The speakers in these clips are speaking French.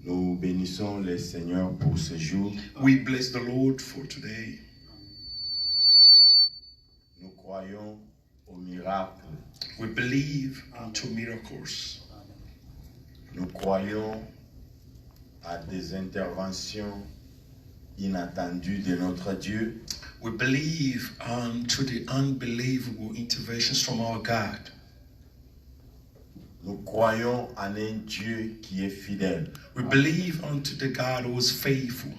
Nous bénissons le Seigneur pour ce jour. We bless the Lord for today. Nous croyons au miracle. We believe into miracles. Nous croyons à des interventions inattendues de notre Dieu. We believe unto the unbelievable interventions from our God. Nous croyons en un Dieu qui est fidèle. We believe unto the God who is faithful.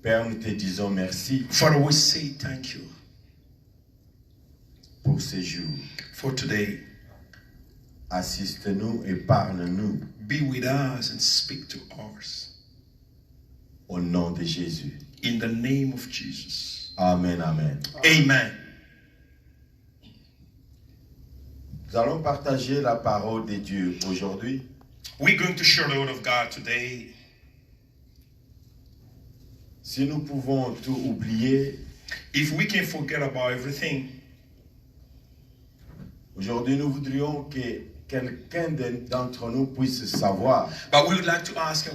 Père, nous te disons merci Father, we say thank you pour ce jour. for today. Assiste-nous et parle-nous Be with us and speak to us. au nom de Jésus. In the name of Jesus. Amen, amen. Amen. Nous allons partager la parole de Dieu aujourd'hui. We're going to share the word of God today. Si nous pouvons tout oublier, If we can forget about everything, aujourd'hui nous voudrions que quelqu'un d'entre nous puisse savoir but we would like to ask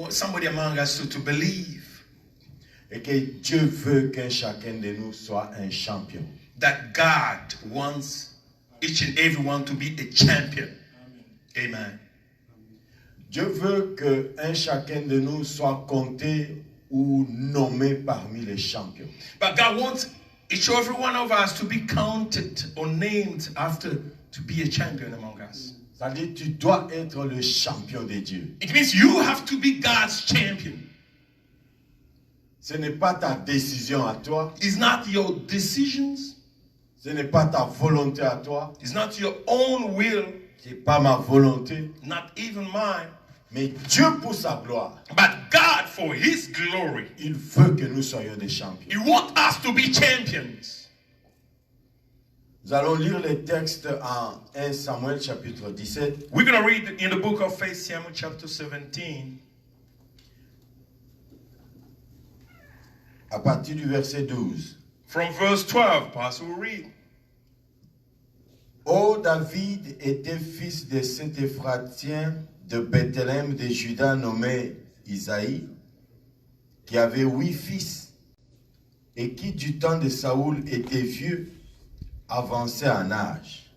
somebody among us to believe et que Dieu veut qu'un chacun de nous soit un champion. that God wants each and everyone to be a champion. Amen. Dieu veut qu'un chacun de nous soit compté ou nommé parmi les champions. But God wants each and every one of us to be counted or named after to be a champion among us. C'est-à-dire tu dois être le champion de Dieu. It means you have to be God's champion. Ce n'est pas ta décision à toi, It's not your decisions. ce n'est pas ta volonté à toi, It's not your own will, ce n'est pas ma volonté, not even mine. mais Dieu pour sa gloire, But God, for His glory, il veut que nous soyons des champions. He wants us to be champions. Nous allons lire les textes en 1 Samuel chapitre 17. We're going to read in the book of 1 Samuel chapter 17, à partir du verset 12. from verse 12. Pastor will read. Ô David était fils de cet Éphratien de Bethléem de Juda nommé Isaïe, qui avait 8 fils, et qui du temps de Saoul était vieux, avancé en âge.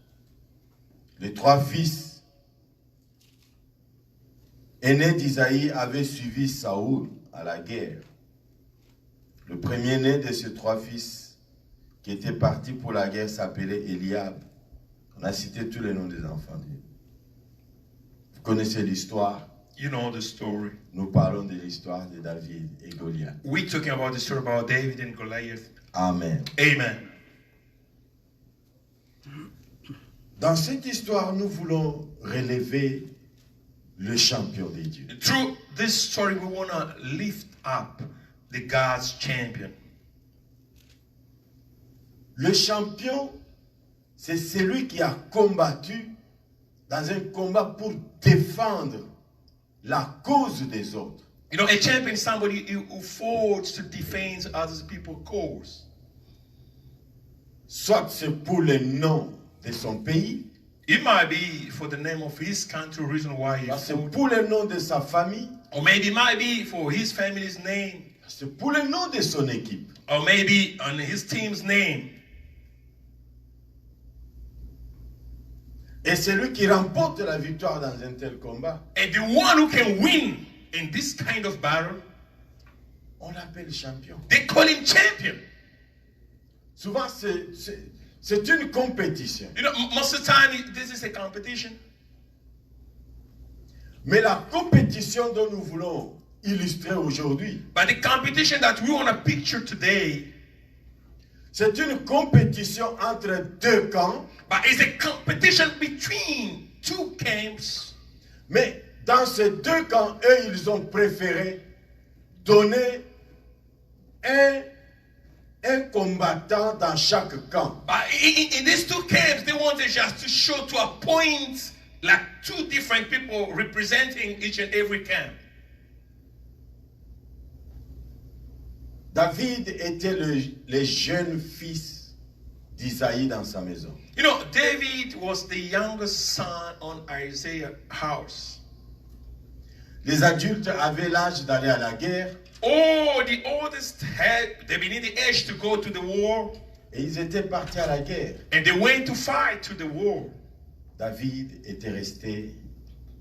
Les 3 fils aînés d'Isaïe avaient suivi Saoul à la guerre. Le premier-né de ces 3 fils qui étaient partis pour la guerre s'appelait Eliab. On a cité tous les noms des enfants. Vous connaissez l'histoire. You know the story. Nous parlons de l'histoire de David et Goliath. We're talking about the story about David and Goliath. Amen. Amen. Dans cette histoire, nous voulons relever le champion de Dieu. Through this story, we want to lift up the God's champion. Le champion, c'est celui qui a combattu dans un combat pour défendre la cause des autres. You know, a champion is somebody who fought to defend other people's cause. Soit c'est pour le nom de son pays, It might be for the name of his country, reason why he c'est fought. pour le nom de sa famille, Or maybe it might be for his family's name. c'est pour le nom de son équipe. Or maybe on his team's name. Et celui qui remporte la victoire dans un tel combat, And the one who can win in this kind of battle, on l'appelle champion. they call him champion. Souvent, c'est une compétition. You know, most of the time, this is a competition. Mais la compétition dont nous voulons illustrer aujourd'hui, But the competition that we want to picture today, c'est une compétition entre 2 camps. but it's a competition between 2 camps. Mais dans ces 2 camps, eux, ils ont préféré donner un combattant dans chaque camp. But in these 2 camps, they wanted just to show, to appoint like 2 different people representing each and every camp. David était le jeune fils d'Isaïe dans sa maison. You know, David was the youngest son on Isaiah's house. Les adultes avaient l'âge d'aller à la guerre Oh, the oldest had, they've been in the age to go to the war, et ils étaient partis à la guerre. and they went to fight to the war. David était resté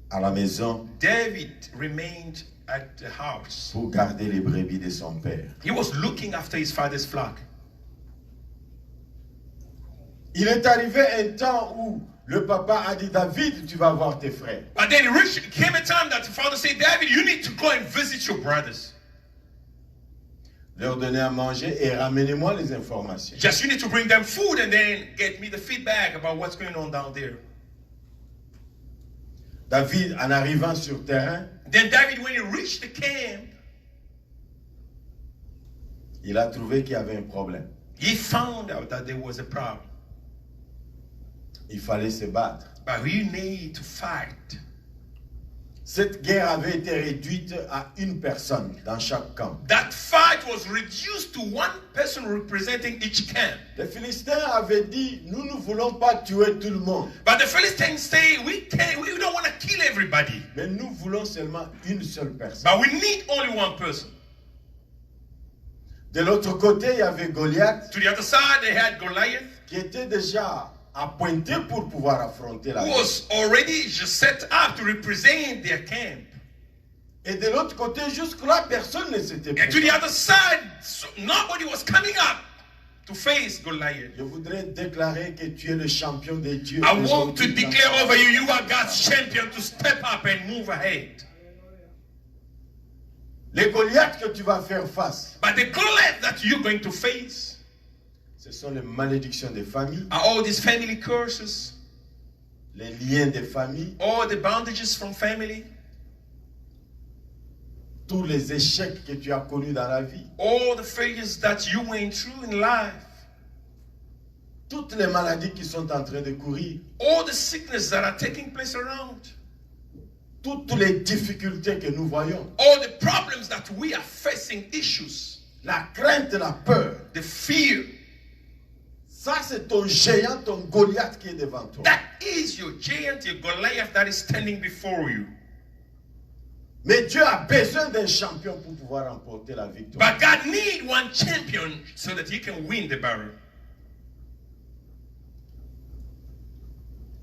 à la maison David remained at the house. pour garder les brebis de son père. He was looking after his father's flock. Il est arrivé un temps où le papa a dit, David, tu vas voir tes frères. But then it came a time that the father said, David, you need to go and visit your brothers. Leur donner à manger et ramenez-moi les informations. Just you need to bring them food and then get me the feedback about what's going on down there. David, en arrivant sur terrain, Then David, when he reached the camp, il a trouvé qu'il y avait un problème. he found out that there was a problem. Il fallait se battre. But we need to fight. Cette guerre avait été réduite à une personne dans chaque camp. That fight was reduced to one person representing each camp. Les Philistins avaient dit, nous ne voulons pas tuer tout le monde, But the Philistines say, we don't want to kill everybody. mais nous voulons seulement une seule personne. But we need only one person. De l'autre côté, il y avait Goliath To the other side, they had Goliath, qui était déjà appointé pour pouvoir affronter la who guerre. was already just set up to represent their camp. Et de l'autre côté, jusque-là, personne ne s'était And to the présenté. other side, nobody was coming up to face Goliath. Je voudrais déclarer que tu es le champion des dieux. I want to aujourd'hui dans declare ta over vie. you, you are God's champion to step up and move ahead. Les Goliaths que tu vas faire face, But the Goliath that you're going to face ce sont les malédictions des familles, are all these family curses, les liens des familles, all the bondages from family, tous les échecs que tu as connus dans la vie, all the failures that you went through in life, toutes les maladies qui sont en train de courir, all the sickness that are taking place around, toutes les difficultés que nous voyons, all the problems that we are facing, issues, la crainte, la peur. the fear. Ça, c'est ton géant, ton Goliath qui est devant toi. That is your giant, your Goliath that is standing before you. Mais Dieu a besoin d'un champion pour pouvoir remporter la victoire. But God needs one champion so that he can win the battle.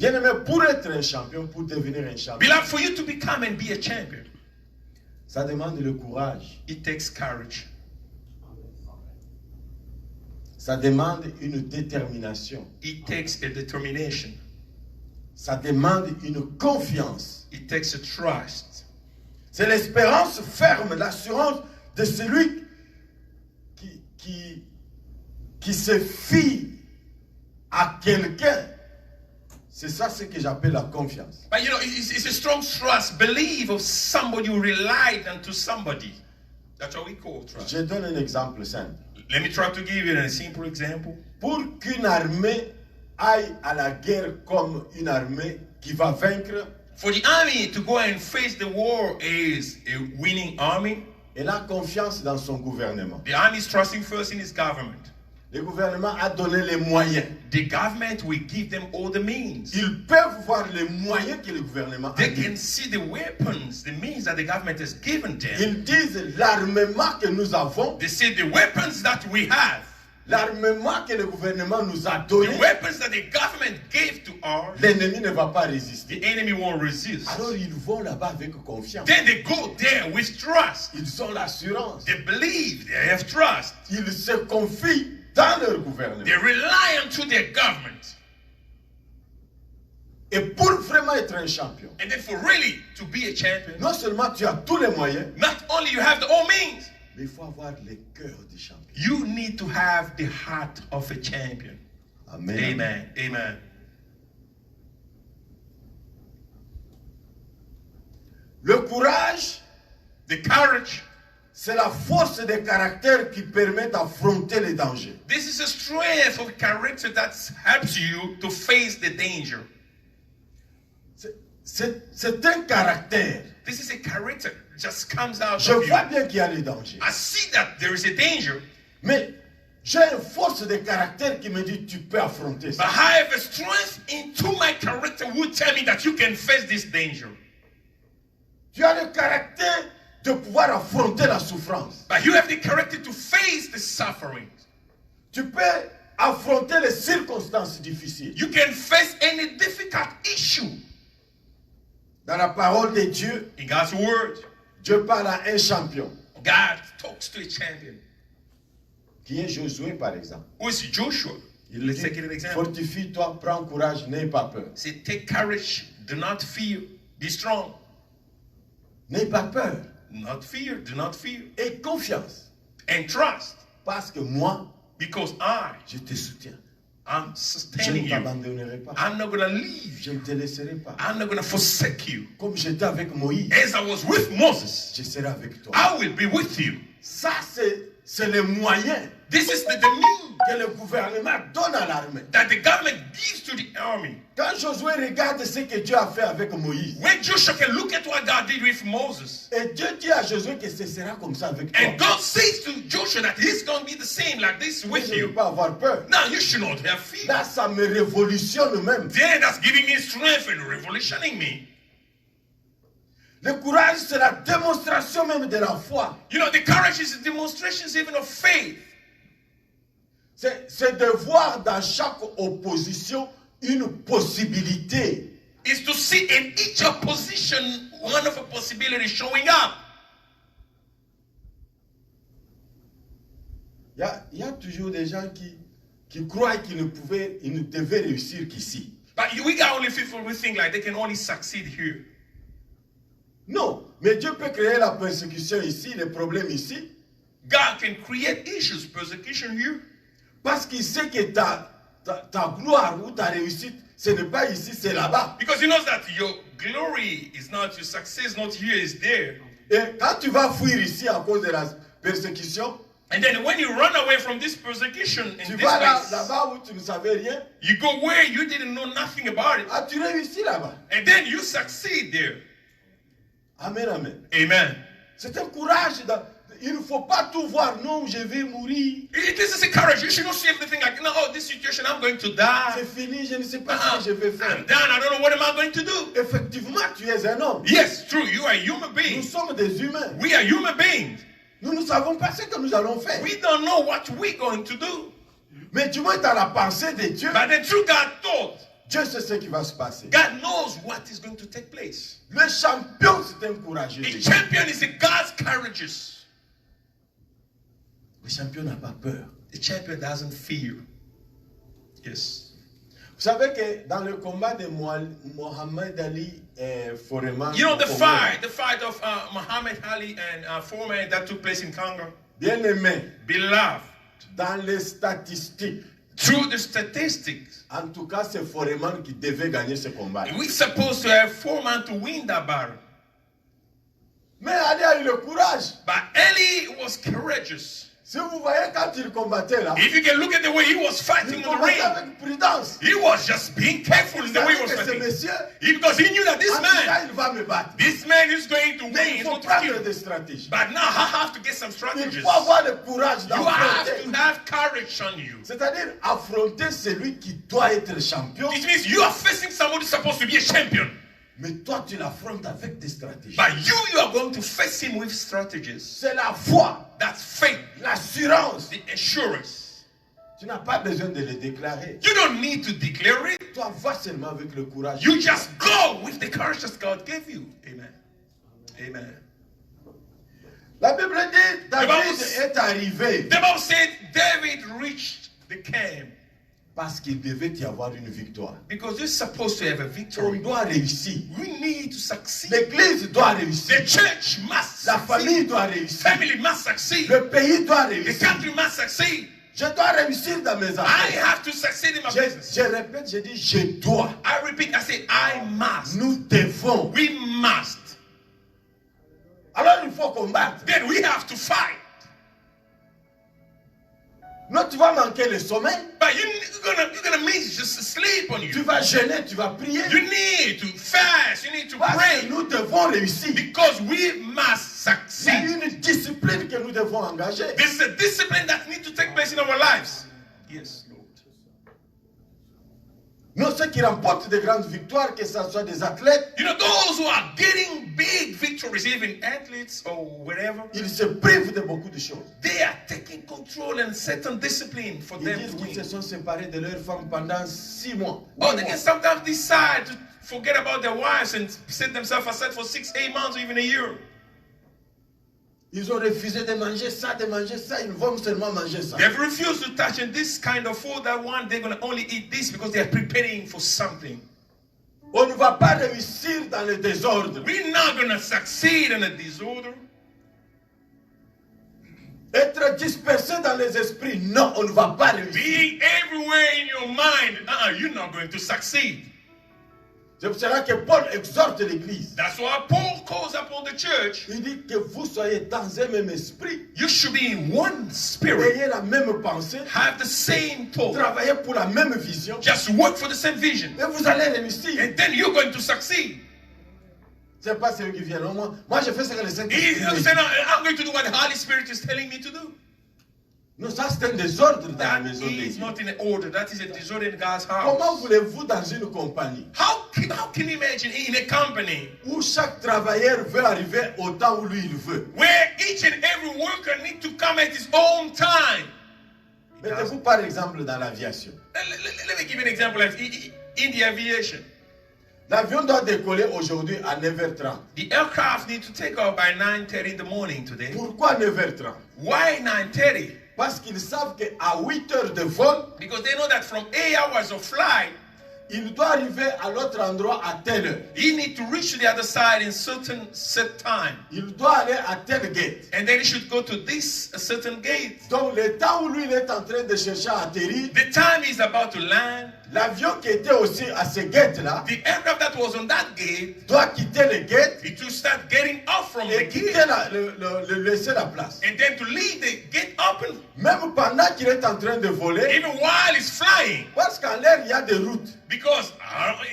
Bien-aimé, pour être un champion, pour devenir un champion, Beloved, for you to become and be a champion, ça demande le courage. it takes courage. Ça demande une détermination. It takes a determination. Ça demande une confiance. It takes a trust. C'est l'espérance ferme, l'assurance de celui qui se fie à quelqu'un. C'est ça ce que j'appelle la confiance. But you know, it's a strong trust, believe of somebody who relied unto somebody. That's what we call trust. Je donne un exemple simple. Let me try to give you a simple example. Pour qu'une armée aille à la guerre comme une armée qui va vaincre, For the army to go and face the war is a winning army. elle a confiance dans son gouvernement. The army is trusting first in its government. Le gouvernement a donné les moyens. The government will give them all the means. Ils peuvent voir les moyens que le gouvernement a They mis. can see the weapons, the means that the government has given them. Ils disent l'armement que nous avons, They say the weapons that we have, l'armement que le gouvernement nous a the donné, weapons that the government gave to us, l'ennemi ne va pas résister. the enemy won't resist. Alors ils vont là-bas avec confiance. Then they go there with trust. Ils ont l'assurance. They believe, they have trust. Ils se confient dans leur gouvernement. They rely onto their government. Et pour vraiment être un champion, And then for really to be a champion, non seulement tu as tous les moyens, not only you have the all means, mais il faut avoir le cœur du champion. you need to have the heart of a champion. Amen. Amen. Amen. Le courage, The courage, c'est la force de caractère qui permet d'affronter les dangers. this is a strength of character that helps you to face the danger. C'est un caractère. This is a character that just comes out Je of vois you. bien qu'il y a les dangers. I see that there is a danger, Mais J'ai une force de caractère qui me dit tu peux affronter But ça. I have a strength into my character who tell me that you can face this danger. Tu as le caractère de pouvoir affronter la souffrance. But you have the character to face the suffering. Tu peux affronter les circonstances difficiles. You can face any difficult issue. Dans la parole de Dieu, In God's word, Dieu parle à un champion, God talks to a champion. qui est Josué par exemple. Who is Joshua? Il Let's dit, take an example. fortifie-toi, prends courage, n'aie pas peur. Say, take courage, do not fear, be strong. N'aie pas peur. Not fear, do not fear. Et confiance. And trust, Parce que moi, because I je te soutiens. am Je sustaining ne you. t'abandonnerai pas. I'm not going to leave Je you. ne te laisserai pas. I'm not going to forsake you. Comme j'étais avec Moïse, As I was with Moses, je serai avec toi. I will be with you. Ça, c'est le moyen This is the means que le gouvernement donne à l'armée. that the government gives to the army. Quand Josué regarde ce que Dieu a fait avec Moïse, When Joshua can look at what God did with Moses, et Dieu dit à Josué que ce sera comme ça avec toi. and God says to Joshua that he's going to be the same like this with Je ne veux you. pas avoir peur. Now you should not have fear. Là, ça me révolutionne même. Then that's giving me strength and revolutioning me. Le courage, c'est la démonstration même de la foi. You know, the courage is a demonstration even of faith. C'est de voir dans chaque opposition une possibilité. Is to see in each opposition one of a possibility showing up. Il y a toujours des gens qui croient qu'ils ne devaient réussir qu'ici. But we got only people who think like they can only succeed here. Non, mais Dieu peut créer la persécution ici, les problèmes ici, God can create issues, persecution here. parce qu'il sait que ta gloire ou ta réussite, ce n'est pas ici, c'est là-bas. Because he knows that your glory is not, your success not here, is there. Et quand tu vas fuir ici à cause de la persécution, And then when you run away from this persecution in tu this vas place, là-bas où tu ne savais rien, you go where you didn't know nothing about it. ah, tu réussis là-bas. And then you succeed there. Amen, amen. Amen. C'est un courage. Il ne faut pas tout voir. Non, je vais mourir. This is a courage. You should not see everything like, no, oh, this situation, I'm going to die. C'est fini, je ne sais pas ce que je vais I'm faire. done. I don't know what am I going to do. Effectivement, tu es un homme. Yes, true. You are a human Nous being. sommes des humains. We are human beings. Nous ne savons pas ce que nous allons faire. We don't know what we're going to do. Mais du moins, dans la pensée de Dieu, But the true God thought, Dieu sait ce qui va se passer. God knows what is going to take place. Le champion, c'est un courageux. A champion is a God's courageous. Le champion n'a pas peur. The champion doesn't fear. Yes. Vous savez que dans le combat de Mohamed Ali et Foreman, You know the au Congo, fight of Muhammad Ali and Foreman that took place in Congo. bien aimé, Beloved, dans les statistiques, through the statistics, en tout cas, c'est Foreman qui devait gagner ce combat. we're supposed to have Foreman to win that battle. Mais Ali a eu le courage. But Ali was courageous. Si vous voyez quand il combattait là, If you can look at the way he was il fighting in the combattait ring, avec prudence. he was just being careful in the way he was C'est-à-dire que ce fighting. monsieur, Because he knew that this en tout cas, man, il va me battre. this man is going to win. Mais il He's faut going to prendre kill. des stratégies. But now I have to get some Il strategies. faut avoir le courage You have d'affronter. to have courage on you. C'est-à-dire affronter celui qui doit être champion. It means you are facing someone who's supposed to be a champion. Mais toi, tu l'affrontes avec des stratégies. But you are going to face him with strategies. C'est la foi, That's faith, l'assurance. the assurance. Tu n'as pas besoin de le déclarer. You don't need to declare it. Toi, va seulement avec le courage. You just go with the courage that God gave you. Amen. Amen. La Bible dit, David Bible- est arrivé The Bible said David reached the camp parce qu'il devait y avoir une victoire. because you're supposed to have a On victory. doit réussir. We need to succeed. L'église doit réussir. The church must La succeed. famille doit réussir. Family must succeed. Le pays doit The réussir. country must succeed. Je dois réussir dans mes I affaires. have to succeed in my business. Je répète, je dis, je dois. I repeat, I say, I must. Nous devons. We must. Alors il faut combattre. Then we have to fight. Non, tu vas manquer le sommeil. But you're gonna miss just sleep on Tu you. vas jeûner, tu vas prier. You need to fast. You need to Parce que pray. nous devons réussir. Because we must Il y a succeed. une discipline que nous devons engager. This is a discipline that needs to take place in our lives. Yes, Lord. Nous, ceux qui remportent de grandes victoires, que ce soit des athlètes, You know, those who are getting big victories, even athletes or whatever, ils se privent de beaucoup de choses. they are taking control and certain discipline for Ils them disent to qu'ils se win. sont séparés de leur femme pendant 6 mois. Or they can sometimes decide to forget about their wives and set themselves aside for 6, 8 months or even a year. Ils ont refusé de manger ça, ils vont seulement manger ça. They have refused to touch in this kind of food. That one, they're going to only eat this because they are preparing for something. On ne va pas réussir dans le désordre. We're not going to succeed in a disorder. Être dispersé dans les esprits, non, on ne va pas réussir. Being everywhere in your mind, you're not going to succeed. C'est pour cela que Paul exhorte l'Église. That's why Paul calls upon the church. Il dit que vous soyez dans un même esprit, You should be in one spirit, ayez la même pensée, have the same thought, travaillez pour la même vision, just work for the same vision, et vous allez réussir. and then you're going to succeed. C'est pas celui qui vient. Non, moi, je fais ce que le He Saint-Esprit said, me "No, dit. I'm going to do what the Holy Spirit is telling me to do." Non, ça c'est un désordre dans la That maison de is Dieu. not in order. That is a disorder in God's Comment house. voulez-vous dans une compagnie How can you imagine in a company où chaque travailleur veut arriver au temps où lui il veut? where each and every worker needs to come at his own time? Mettez-vous par exemple dans l'aviation. Let me give you an example like in the aviation. L'avion doit décoller aujourd'hui à 9h30. The aircraft need to take off by 9:30 in the morning today. Pourquoi 9h30? Why 9:30? Parce qu'ils savent qu'à 8 heures de vol, Because they know that from 8 hours of flight, il doit arriver à l'autre endroit à telle heure. he need to reach to the other side in certain set time. Il doit aller à tel gate. And then he should go to this certain gate. Donc le temps où lui il est en train de chercher à atterrir, The time he's about to land, l'avion qui était aussi à ce gate-là the aircraft that was on that gate, doit quitter le gate it to start getting off from the et quitter gate. le laisser la place. And then to leave the gate open, Même pendant qu'il est en train de voler, even while he's flying. parce qu'en l'air il y a des routes. Because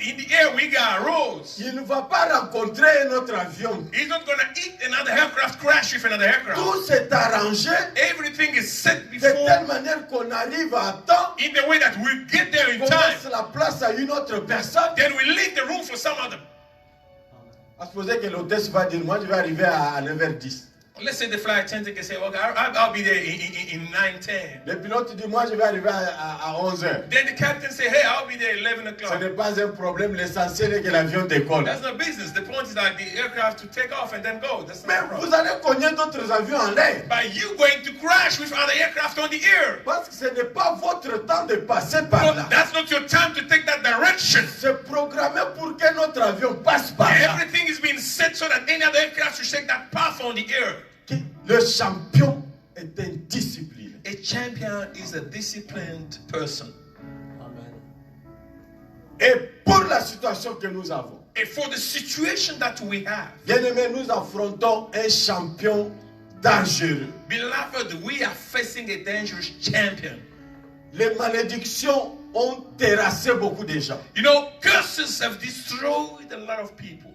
in the air we got roads. Il ne va pas rencontrer un autre avion. He's not going to eat another aircraft, crash with another aircraft. Tout s'est arrangé Everything is set de before telle manière qu'on arrive à temps, in the way that we get there in qu'on time. laisse la place à une autre personne. Then we leave the room for some other. À supposer que l'hôtesse va dire, moi je vais arriver à 9h10. Let's say the flight attendant can say, okay, I'll be there in 9:10. Le pilote dit, moi je vais arriver à 11h. Then the captain say, hey, I'll be there 11 Ce o'clock. n'est pas un problème, l'essentiel est que l'avion décolle. That's not business. The point is like the aircraft to take off and then go. That's Mais not the vous problem. allez cogner d'autres avions en l'air. But you going to crash with other aircraft on the air. Parce que ce n'est pas votre temps de passer par No, là. that's not your time to take that direction. C'est programmé pour qu'un autre avion passe par là. Everything is being set so that any other aircraft should take that path on the air. Le champion est indiscipliné. A champion is a disciplined person. Et pour la situation que nous avons, And for the situation that we have, bien-aimés, nous affrontons un champion dangereux. beloved, we are facing a dangerous champion. Les malédictions ont terrassé beaucoup de gens. You know, curses have destroyed a lot of people.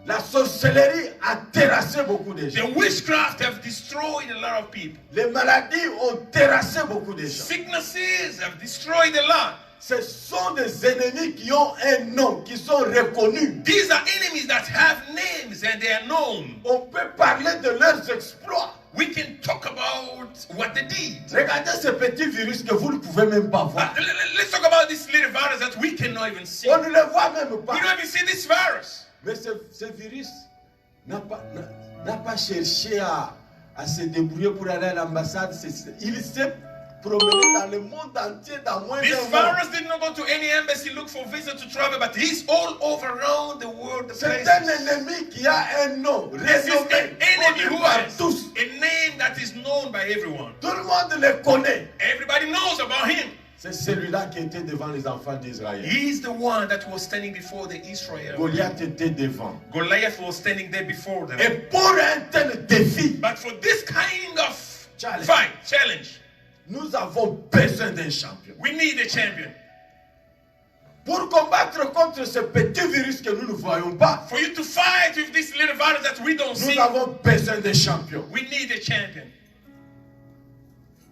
La sorcellerie a terrassé beaucoup de The gens. witchcraft have destroyed a lot of people. Les maladies ont terrassé beaucoup de gens. Sicknesses have destroyed a lot. Ce sont des ennemis qui ont un nom, qui sont reconnus. These are enemies that have names and they are known. On peut parler de leurs exploits. We can talk about what they did. Regardez ce petit virus que vous ne pouvez même pas voir. Let's talk about this little virus that we cannot even see. On ne le voit même We pas. don't even see this virus. Mais ce virus n'a pas cherché à se débrouiller pour aller à l'ambassade. Il s'est promené dans le monde entier dans moins This d'un mois. virus did not go to any embassy, look for visa to travel, but he's all over around the world. The C'est places. un ennemi qui a un nom This is renommé, an enemy connu who par has tous. a name that is known by everyone. Tout le monde le connaît. Everybody knows about him. C'est celui-là qui était devant les enfants d'Israël. He's the one that was standing before the Israel. Goliath était devant. Goliath was standing there before them. Et pour un tel défi, But for this kind of Challenge. fight, challenge, Nous avons besoin d'un champion. We need a champion. Pour combattre contre ce petit virus que nous ne voyons pas, For you to fight with this little virus that we don't see, nous avons besoin d'un champion. we need a champion.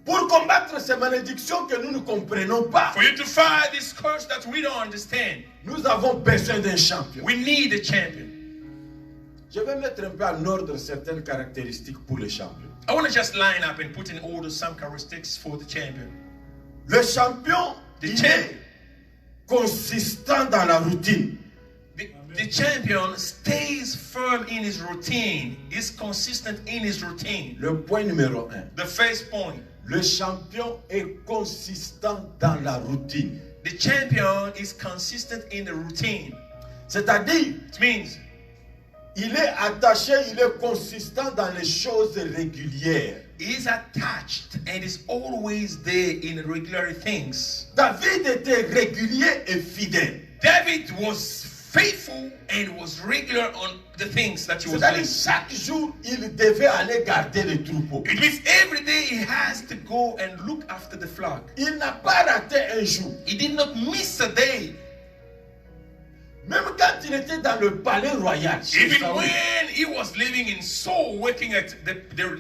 Pour combattre ces malédictions que nous ne comprenons pas, For you to fight this curse that we don't understand, nous avons besoin d'un champion. we need a champion. Je vais mettre un peu en ordre certaines caractéristiques pour les champions. I want to just line up and put in order some characteristics for the champion. Le champion, The il champion. est consistant dans la routine. The champion stays firm in his routine, is consistent in his routine. Le point numéro 1. The first point, Le champion est consistant dans la routine. the champion is consistent in the routine. C'est-à-dire, It means il est attaché, il est consistant dans les choses régulières. he is attached and is always there in regular things. David était régulier et fidèle. David was faithful and was regular on the things that he was C'est-à-dire, doing. chaque jour, il devait aller garder les troupeaux. It means every day he has to go and look after the flock. Il n'a pas raté un jour. He did not miss a day. Même quand il était dans le palais royal, chez Even Saoul, when he was living in Seoul, working at the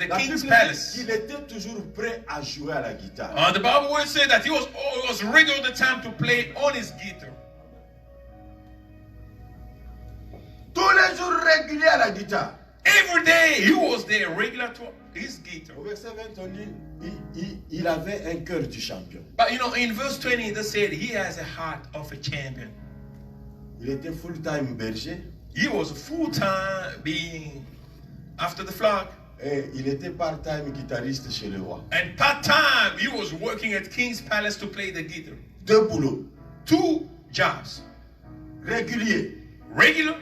la king's Bible palace, dit qu'il était toujours prêt à jouer à la guitare. the Bible will say that he was ready all the time to play on his guitar. Tous les jours régulier à la guitare. Every day he was there regular to his guitar. Au verset 20, on dit, il avait un cœur du champion. But you know, in verse 20, they said he has a heart of a champion. Il était full-time berger He was full-time being after the flock, et il était part-time guitariste chez le roi. and part-time he was working at King's Palace to play the guitar. Deux boulots. 2 jobs. Régulier. Regular,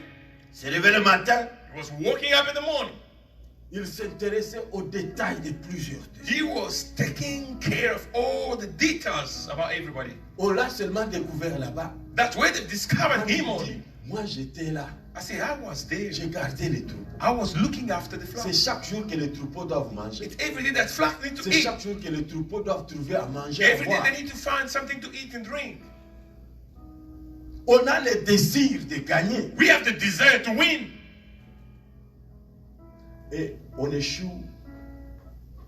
Se lever le matin, he was waking up in the morning. il s'intéressait aux détails de plusieurs choses. He was taking care of all the details about everybody. On l'a seulement découvert là-bas. That's where they discovered Il him dit, only. moi j'étais là, I say, I was there. j'ai gardé les troupeaux. I was looking after the flock. C'est chaque jour que les troupeaux doivent manger. It's every day that flock need to C'est eat. chaque jour que les troupeaux doivent trouver à manger, à Every day boire. they need to find something to eat and drink. On a le désir de gagner We have the desire to win. et on échoue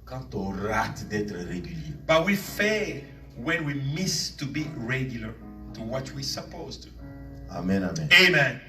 quand on rate d'être régulier. But we fail when we miss to be regular to what we're supposed to. Amen, amen. Amen.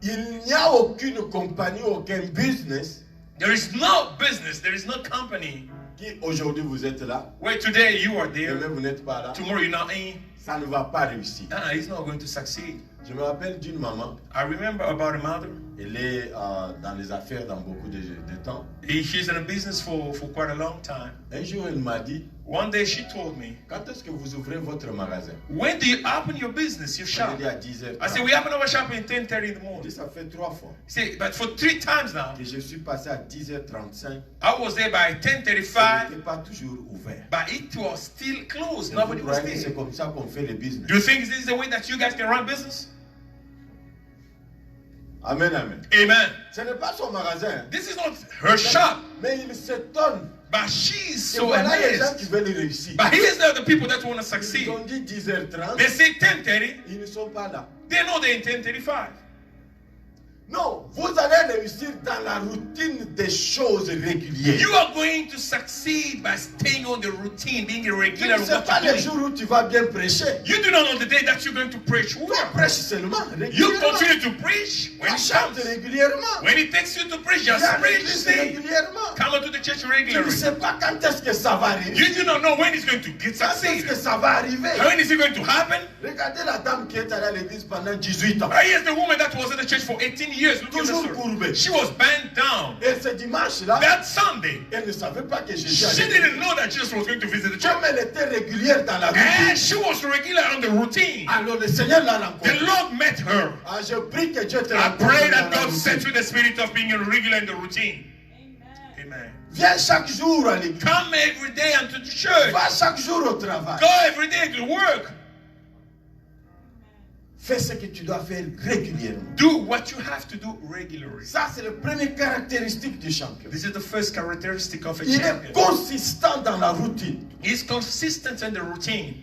Il n'y a aucune compagnie, aucun business There is no business, there is no company qui aujourd'hui vous êtes là, where today you are demain there, vous n'êtes pas là, tomorrow you're not in. ça ne va pas réussir. He's not going to succeed. Je me rappelle d'une maman, I remember about a mother. elle est dans les affaires dans beaucoup de temps. She's in a business for quite a long time. Un jour, elle m'a dit, One day she told me, quand est-ce que vous ouvrez votre magasin? when do you open your business, your Elle shop? dit à 10h. I said, we open our shop at 10:30 in the Elle dit, morning. ça fait 3 fois See, but for 3 times now, que je suis passé à 10h35. I was there by Ça 10:35, n'était pas toujours ouvert. but it was still closed. Et Nobody vous was croyez que c'est there. comme ça qu'on fait le business? Do you think this is the way that you guys can run business? Amen, amen. Amen. Ce n'est pas son magasin. This is not her shop, Mais il s'étonne. but she's Et so voilà les gens qui amazed. veulent réussir. But here's the people that want to Ils succeed. ont dit 10h30. They say 10:30, Ils ne sont pas là. they know they're in 10:35. Non, vous allez réussir dans la routine des choses régulières. You are going to succeed by staying on the routine, being Tu irregular ne in sais what pas you're les doing. jours où tu vas bien prêcher. You do not know the day that you're going to preach. Tu prêches seulement You régulièrement. continue to preach when Tu it chantes comes. régulièrement. When it takes you to preach, just Viens à preach. l'église Stay. régulièrement. Come into the church Tu ne regularly. sais pas quand est-ce que ça va arriver. You do not know when it's going to get Quand est-ce succeed. que ça va arriver. When is it going to happen? Regardez la dame qui est allée à l'église pendant 18 ans. Here's the woman that was in the church for 18 years. Look at Toujours her. courbée. She was bent down. Et ce dimanche-là, That Sunday, elle ne savait pas que Jésus she allait. didn't know that Jesus was going to visit the church. Comme elle était régulière dans la routine, And she was regular on the routine. alors le Seigneur l'a The rencontrée. Lord met her. Ah, je prie que Dieu te I rencontre pray dans that la God routine. sets you the spirit of being regular in the routine. Amen. Viens chaque jour à l'église. Come every day unto the church. Va chaque jour au travail. Go every day to work. Fais ce que tu dois faire régulièrement. Do what you have to do regularly. Ça, c'est la première caractéristique du champion. This is the first characteristic of a Il est champion. consistant dans la routine. He's consistent in the routine.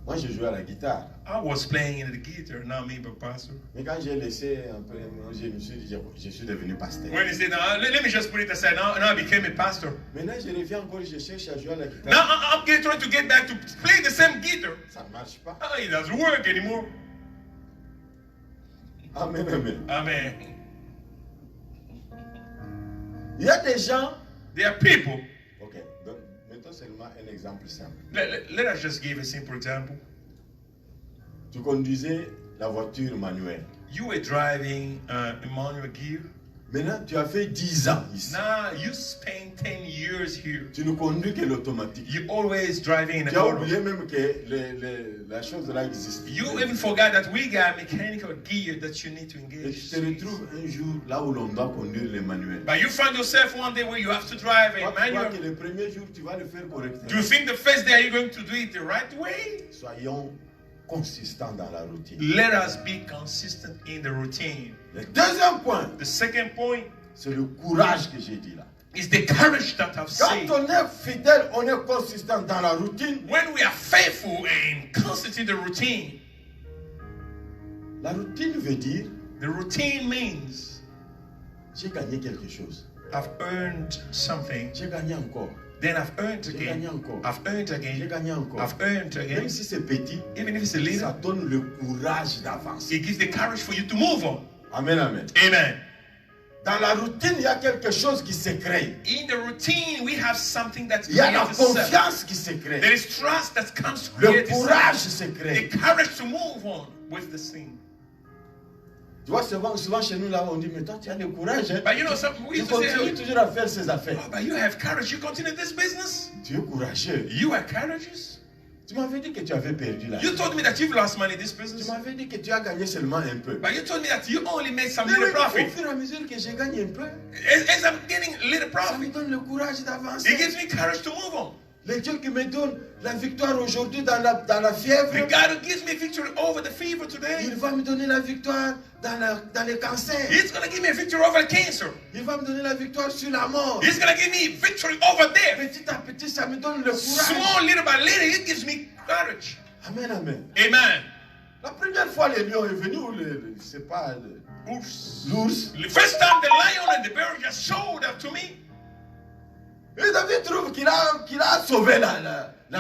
Moi, je jouais à la guitare. I was playing the guitar, not me, but pastor. Mais quand j'ai laissé un peu, je me suis dit, je suis devenu pasteur. When he said, "Now, let me just put it aside. Now I became a pastor. Maintenant, je reviens encore, je cherche à jouer à la guitare. Now I'm trying to get back to play the same guitar. Ça ne marche pas. It doesn't work anymore." Amen, amen. Amen. Il y a des gens. There are people. Ok, donc mettons seulement un exemple simple. Let us just give a simple example. Tu conduisais la voiture manuelle. You were driving a manual gear. Maintenant, tu as fait 10 ans ici. Now you spend 10 years here. Tu ne conduis que l'automatique. You always driving in Tu a as auto. oublié même que la chose là existe. You even forgot that we got mechanical gear that you need to Et engage. tu te retrouves un jour là où l'on doit conduire les manuels. But you find yourself one day where you have to drive Toi, a tu crois manual. que le premier jour, tu vas le faire Do you correctement. think the first day you're going to do it the right way? Soyons consistants dans la routine. Let us be consistent in the routine. Le deuxième point, The second point c'est le courage que j'ai dit là. is the courage that I've Quand said. on est fidèle, on est consistant dans la routine. When we are faithful and constant in the routine, La routine veut dire, the routine means j'ai gagné quelque chose. I've earned something, J'ai gagné encore. then I've earned J'ai gagné again, encore. I've earned J'ai again, gagné encore. I've earned Même again. si c'est petit, Even if it's a ça little, donne le courage d'avancer. it gives the courage for you to move on. Amen, amen. Amen. Dans la routine, il y a quelque chose qui se crée. In the routine, we have something that's Il y a la created itself. confiance qui se There crée. is trust that comes to Le create itself. courage se The crée. courage to move on with the thing. Tu vois, souvent chez nous, là, on dit, mais toi, tu as le courage. Hein? But you know, we Tu used to say, continues toujours à faire ses affaires. "Oh, but you have courage. You continue this business. Tu es courageux. You are courageous. Tu m'avais dit que tu avais perdu là. You told me that you've lost money in this Tu business. m'avais dit que tu as gagné seulement un peu. But you told me that you only made some Mais little oui, au profit. fur et à mesure que j'ai gagné un peu, As I'm getting a little ça me profit, donne le courage it d'avancer. gives me courage to move on. Le Dieu qui me donne la victoire aujourd'hui dans la fièvre, The God who gives me victory over the fever il today, va me donner la victoire dans le cancer. He's going to give me a victory over cancer. Il va me donner la victoire sur la mort. He's going to give me victory over death. Petit à petit, ça me donne le courage. Small, little by little, it gives me courage. Amen, amen. Amen. La première fois, le lion est venu, c'est pas Oops. l'ours. The first time the lion and the bear just showed up to me, Et David trouve qu'il a sauvé la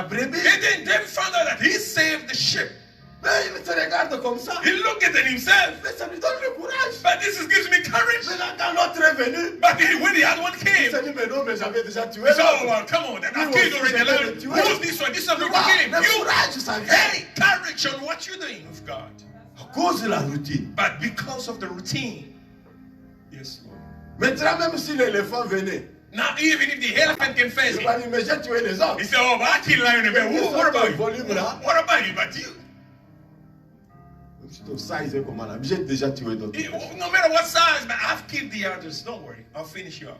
brebis. and then David found out that he saved the sheep. Mais il se regarde comme ça. He looked at himself. Mais ça lui donne le courage. But this gives me courage. Maintenant, quand l'autre est venu, But when the other one il came, s'est dit, mais non, mais j'avais déjà tué. he said, "Oh, well, come on, then I've killed already the lion. Who's this one? This one Tu will vois, kill him. le You, courage, ça vient. hey, courage on what you're doing with God. À cause de la routine. But because of the routine, yes, Lord. Maintenant, même si l'éléphant venait, Now, even if the elephant can face il va him, dire, mais j'ai tué les autres. he said, "Oh, but I killed lion and bear. What about you? Volume là. What about you? But you, Ton size est comment là? J'ai déjà tué d'autres. no matter what size, but I've killed the others. Don't worry, I'll finish you up."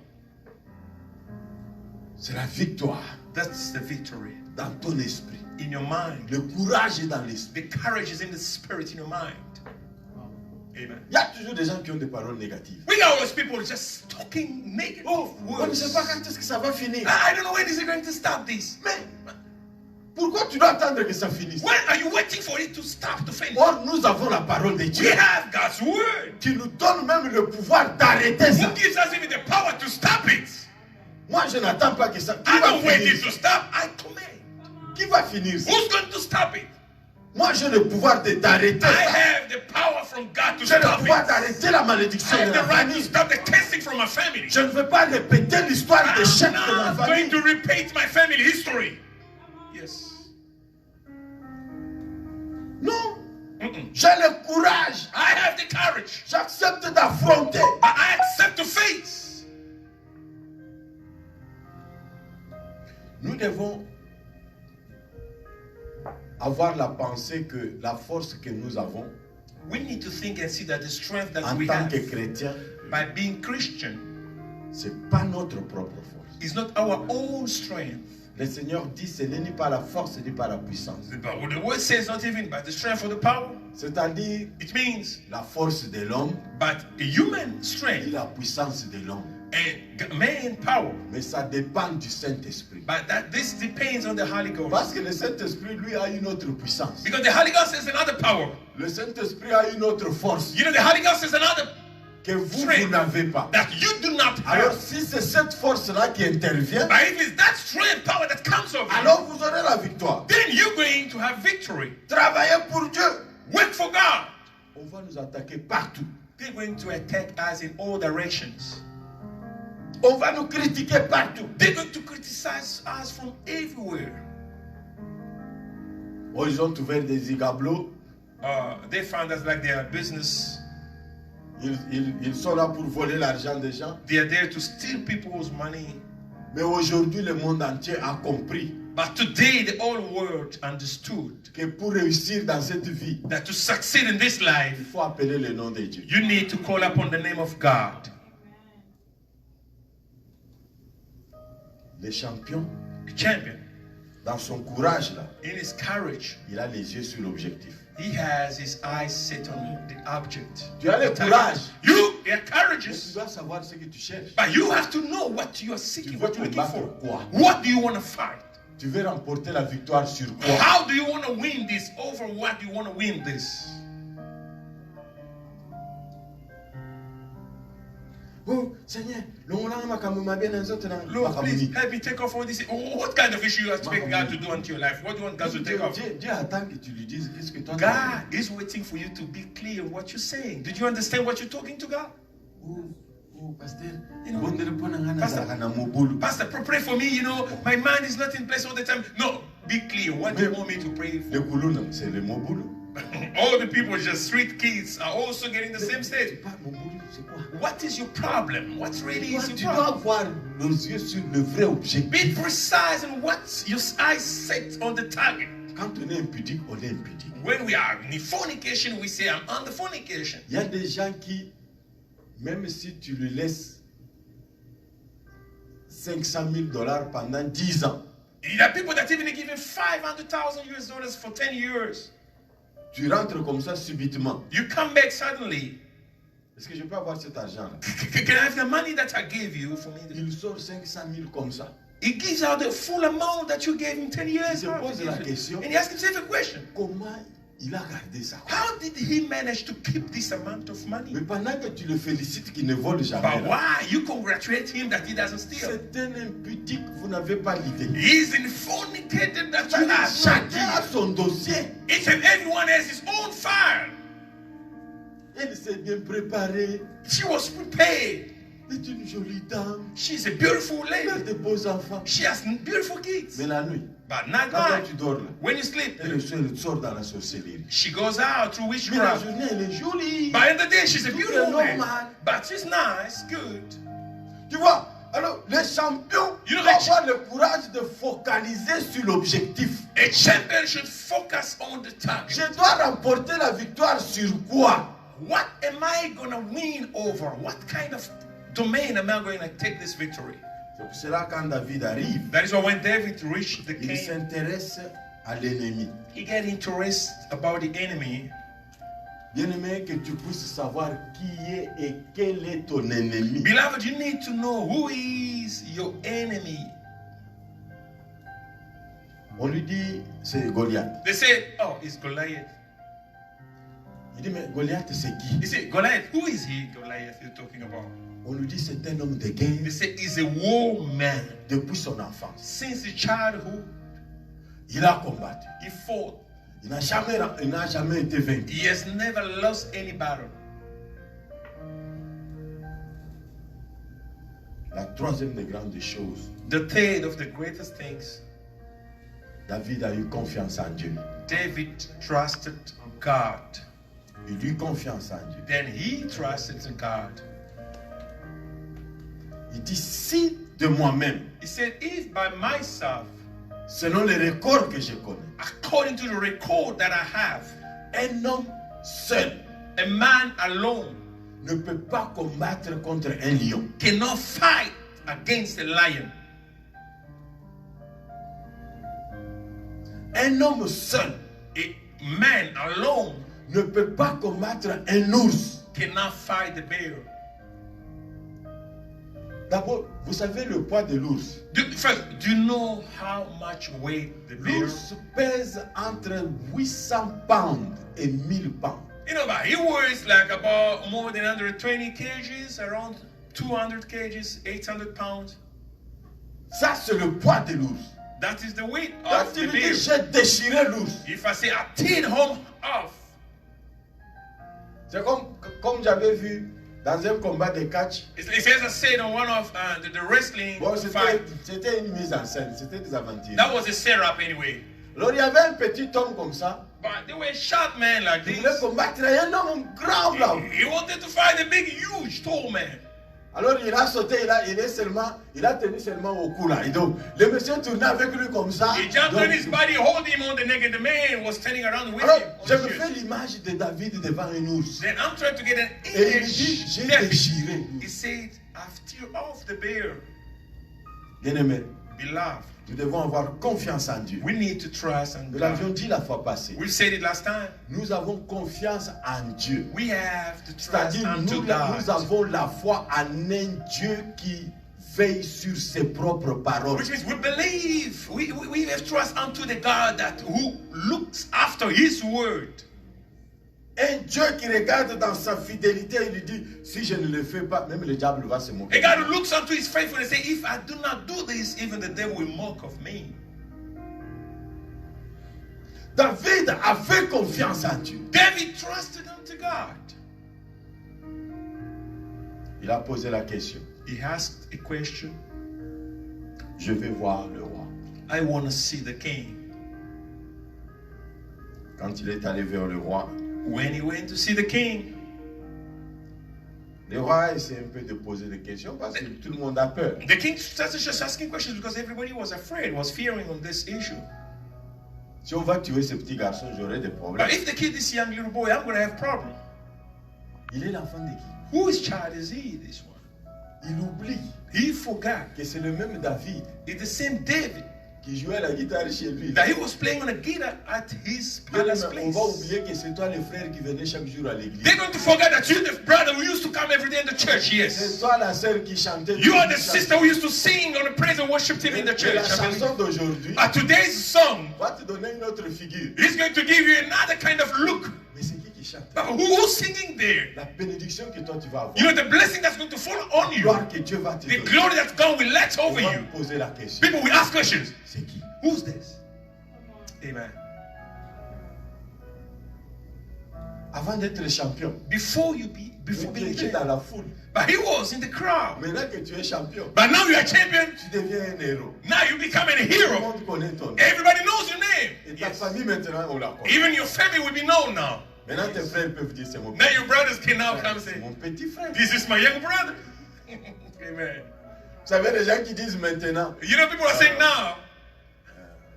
C'est la victoire That's the victory dans ton esprit. in your mind. Le courage est dans l'esprit. The courage is in the spirit in your mind. Amen. Il y a toujours des gens qui ont des paroles négatives. We got all those people just talking negative On ne words. sait pas quand est-ce que ça va finir. I don't know when is it going to stop this. Mais pourquoi tu dois attendre que ça finisse? When are you waiting for it to stop, to finish? Or, nous avons la parole de We Dieu have God's word. qui nous donne même le pouvoir d'arrêter ça. Who gives us even the power to stop it? Moi, je n'attends pas que ça. Qui I va don't wait it finir? to stop. I command. Qui va finir ça? Who's going to stop it? Moi, j'ai le pouvoir d'arrêter I ça. have the power from God to J'ai le stop pouvoir it. d'arrêter la I malédiction de have la the right to famille. stop the cursing from my family. Je ne veux pas répéter l'histoire d'échec de ma I'm not famille. going to repeat my family history. Yes. Non, Mm-mm. j'ai le courage. I have the courage. J'accepte d'affronter. I accept to face. Nous devons avoir la pensée que la force que nous avons We need to think and see that the strength that en we tant have que chrétiens, by being Christian, C'est pas notre propre force. It's not our own strength. Le Seigneur dit, ce n'est ni par la force, ni par la puissance. The word says not even by the strength or the power. C'est-à-dire, It means la force de l'homme but a human et strength la puissance de l'homme. and man power. Mais ça dépend du Saint-Esprit. But this depends on the Holy Ghost. Parce que le Saint-Esprit, lui, a une autre puissance. Because the Holy Ghost is another power. Le Saint-Esprit a une autre force You know, the Holy Ghost is another que vous strength n'avez pas. that you do not Alors, have. si c'est cette force-là qui intervient, But if it's that strength, power that comes over you, alors vous aurez la victoire. then you're going to have victory. Travaillez pour Dieu. Work for God. On va nous attaquer partout. They're going to attack us in all directions. On va nous critiquer partout. They're going to criticize us from everywhere. Oh, ils ont ouvert des igablos. They found us like their business. Ils sont là pour voler l'argent des gens. They are there to steal people's money. Mais aujourd'hui, le monde entier a compris But today, the whole world understood que pour réussir dans cette vie, that to succeed in this il life, faut appeler le nom de Dieu. you need to call upon the name of God. Le champion, Champion, dans son courage, là, in his courage, il a les yeux sur l'objectif. he has his eyes set on the object. Tu as le courage. You are Mais tu courageous, dois savoir ce que tu cherches. but you have to know what you are Tu seeking, veux what you're looking combattre for. quoi? What do you want to fight? Tu veux remporter la victoire sur quoi? How do you want to win this? Over what do you want to win this? Oh, Seigneur, Lord, Please help me take off all this. Oh, what kind of issue you expect God to do unto your life? What do you want God to take off? Dieu attend que tu lui dises qu'est-ce que toi God is waiting for you to be clear what you're saying. Did you understand what you're talking to God? Oh, pasteur, You know, bondele mpona nga Pastor- nazalaka na mobulu. Pastor, pray for me. You know, my mind is not in place all the time. No, be clear. What do you want me to pray Le for? kuluna, c'est le mobulu. All the people, just street kids, are also getting the same C'est state. pas mobulu, c'est quoi? What is your problem? What really Toi, is your tu dois problem? avoir nos yeux sur le vrai objectif. Be precise in what your eyes set on the target. Quand on est impudique, on est impudique. When we are in fornication, we say, I'm under fornication. Il y a des gens qui, même si tu lui laisses 500 000 $ pendant 10 ans, There are people that even give him $500,000 for 10 years. tu rentres comme ça subitement. You come back suddenly. Est-ce que je peux avoir cet argent-là? Can I have the money that I gave you for me? Il sort 500 000 comme ça. He gives out the full amount that you gave him 10 years Il se ago. pose la question. And he asks himself a question. Comment il a gardé ça? How did he manage to keep this amount of money? Mais pendant que tu le félicites qu'il ne vole jamais, But là, why you congratulate him that he doesn't steal? c'est un impudique, vous n'avez pas l'idée. He's in fornicated that you have. Chacun a son dossier. Each and everyone has his own file. Elle s'est bien préparée. She was prepared. C'est une jolie dame. She's a beautiful Elle a lady. de beaux enfants. She has beautiful kids. Mais la nuit, But not quand toi night. tu dors là, When you sleep, elle sort dans la sorcellerie. she goes out through Mais la witchcraft. journée, elle est jolie. But in the day, she's a Tout beautiful est woman. normal. But she's nice, good. Tu vois? Alors, les champions You know, doivent les avoir le courage de focaliser sur l'objectif. A champion should focus on the target. Je dois remporter la victoire sur quoi? What am I going to win over? What kind of domain am I going to take this victory? C'est pour cela quand David arrive, That is why when David reached the il king, s'intéresse à l'ennemi. he got interested about the enemy. Bien-aimé, que tu puisses savoir qui est et quel est ton ennemi. Beloved, you need to know who is your enemy. On lui dit, c'est Goliath. They say, oh, it's Goliath. Il dit, mais Goliath, c'est qui? You say, Goliath, who is he, Goliath, you're talking about? On lui dit, c'est un homme de They guerre say, he's a war man. depuis son enfance. Since his childhood, Il a combattu. he fought. Il n'a jamais été vaincu. He has never lost any battle. La troisième des grandes choses, The third of the greatest things, David a eu confiance en Dieu. David trusted God. Il eut confiance en Dieu. Then he trusted in God. Il dit, si de moi-même, He said, if by myself, selon les records que je connais, according to the record that I have, un homme seul a man alone ne peut pas combattre contre un lion. cannot fight against a lion. Un homme seul A man alone ne peut pas combattre un ours. cannot fight the bear. D'abord, vous savez le poids de l'ours. First, do you know how much weight the bear? L'ours pèse entre 800 pounds et 1000 pounds. You know, but he weighs like about more than 120 kgs, around 200 kgs, 800 pounds. Ça, c'est le poids de l'ours. That is the weight Quand of the il dit bear. j'ai déchiré l'ours, If I say I tear him off, c'est comme j'avais vu dans un combat de catch. it says I said on one of the wrestling Bon, fight. c'était une mise en scène, c'était des aventures. That was a setup anyway. Alors il y avait un petit homme comme ça, But they were short men like il this. voulait combattre un homme grand là. He wanted to fight a big, huge, tall man. Alors il a sauté, il a tenu seulement au cou là. Et donc le monsieur tournait avec lui comme ça. He jumped Donc, on his body, holding him on the neck, and the man was standing around with alors him. on je the me chest. fais l'image de David devant un ours. Then I'm trying to get an Et il dit, image. j'ai David. déchiré. He said, I've teared off the bear. Bien aimé, Beloved, nous devons avoir confiance en Dieu. we need to trust in Nous l'avions God. dit la fois passée. We've said it last time. Nous avons confiance en Dieu. We have to trust C'est-à-dire, unto nous God. avons la foi en un Dieu qui veille sur ses propres paroles. Which means we believe, we have trust unto the God that who looks after His word. Un Dieu qui regarde dans sa fidélité, il lui dit, si je ne le fais pas, même le diable va se A moquer. God who looks unto His faithfulness and say, if I do not do this, even the devil will mock of me. David a fait confiance en Dieu. David trusted unto God. Il a posé la question. He asked a question. Je vais voir le roi. I want to see the king. Quand il est allé vers le roi, When he went to see the king, le roi essaie un peu de poser des questions parce que tout le monde a peur. the king started just asking questions because everybody was afraid, was fearing on this issue. Si on va tuer ce petit garçon, j'aurai des problèmes. But if they kill this young little boy, I'm going to have problem. Il est l'enfant de qui? Whose child is he, this one? Il oublie He forgot que c'est le même David it's the same David qui jouait la guitare chez lui. that he was playing on a guitar at his Bien, palace on place. va oublier que c'est toi le frère qui venait chaque jour à l'église. They're going to forget that you're the brother who used to come every day in the church, C'est yes. toi la sœur qui chantait. You are the sister who used to sing on the praise and worship team in the Et church. la I believe. chanson d'aujourd'hui Today's song va te donner une autre figure. is going to give you another kind of look. Mais c'est qui chante? But who's singing there? La bénédiction que toi tu vas avoir. You know, the blessing that's going to fall on La you, gloire que Dieu va te the donner. glory that God will let On over va you. me poser la question. People will ask questions. C'est qui? Who's this? Amen. Avant d'être champion, Before tu being étais champion. dans la foule. But he was in the crowd. Maintenant que tu es champion, But now you are champion. tu deviens un héros. Now you become a Tout le hero. monde connaît ton nom. Everybody knows your name. Et ta Yes. famille maintenant, on la connaît. Even your family will be known now. Maintenant tes frères peuvent dire c'est mon Now your brothers can now come and c'est say, mon petit frère. Vous this is my young brother. Amen. savez, les gens qui disent maintenant, You know, people are saying now,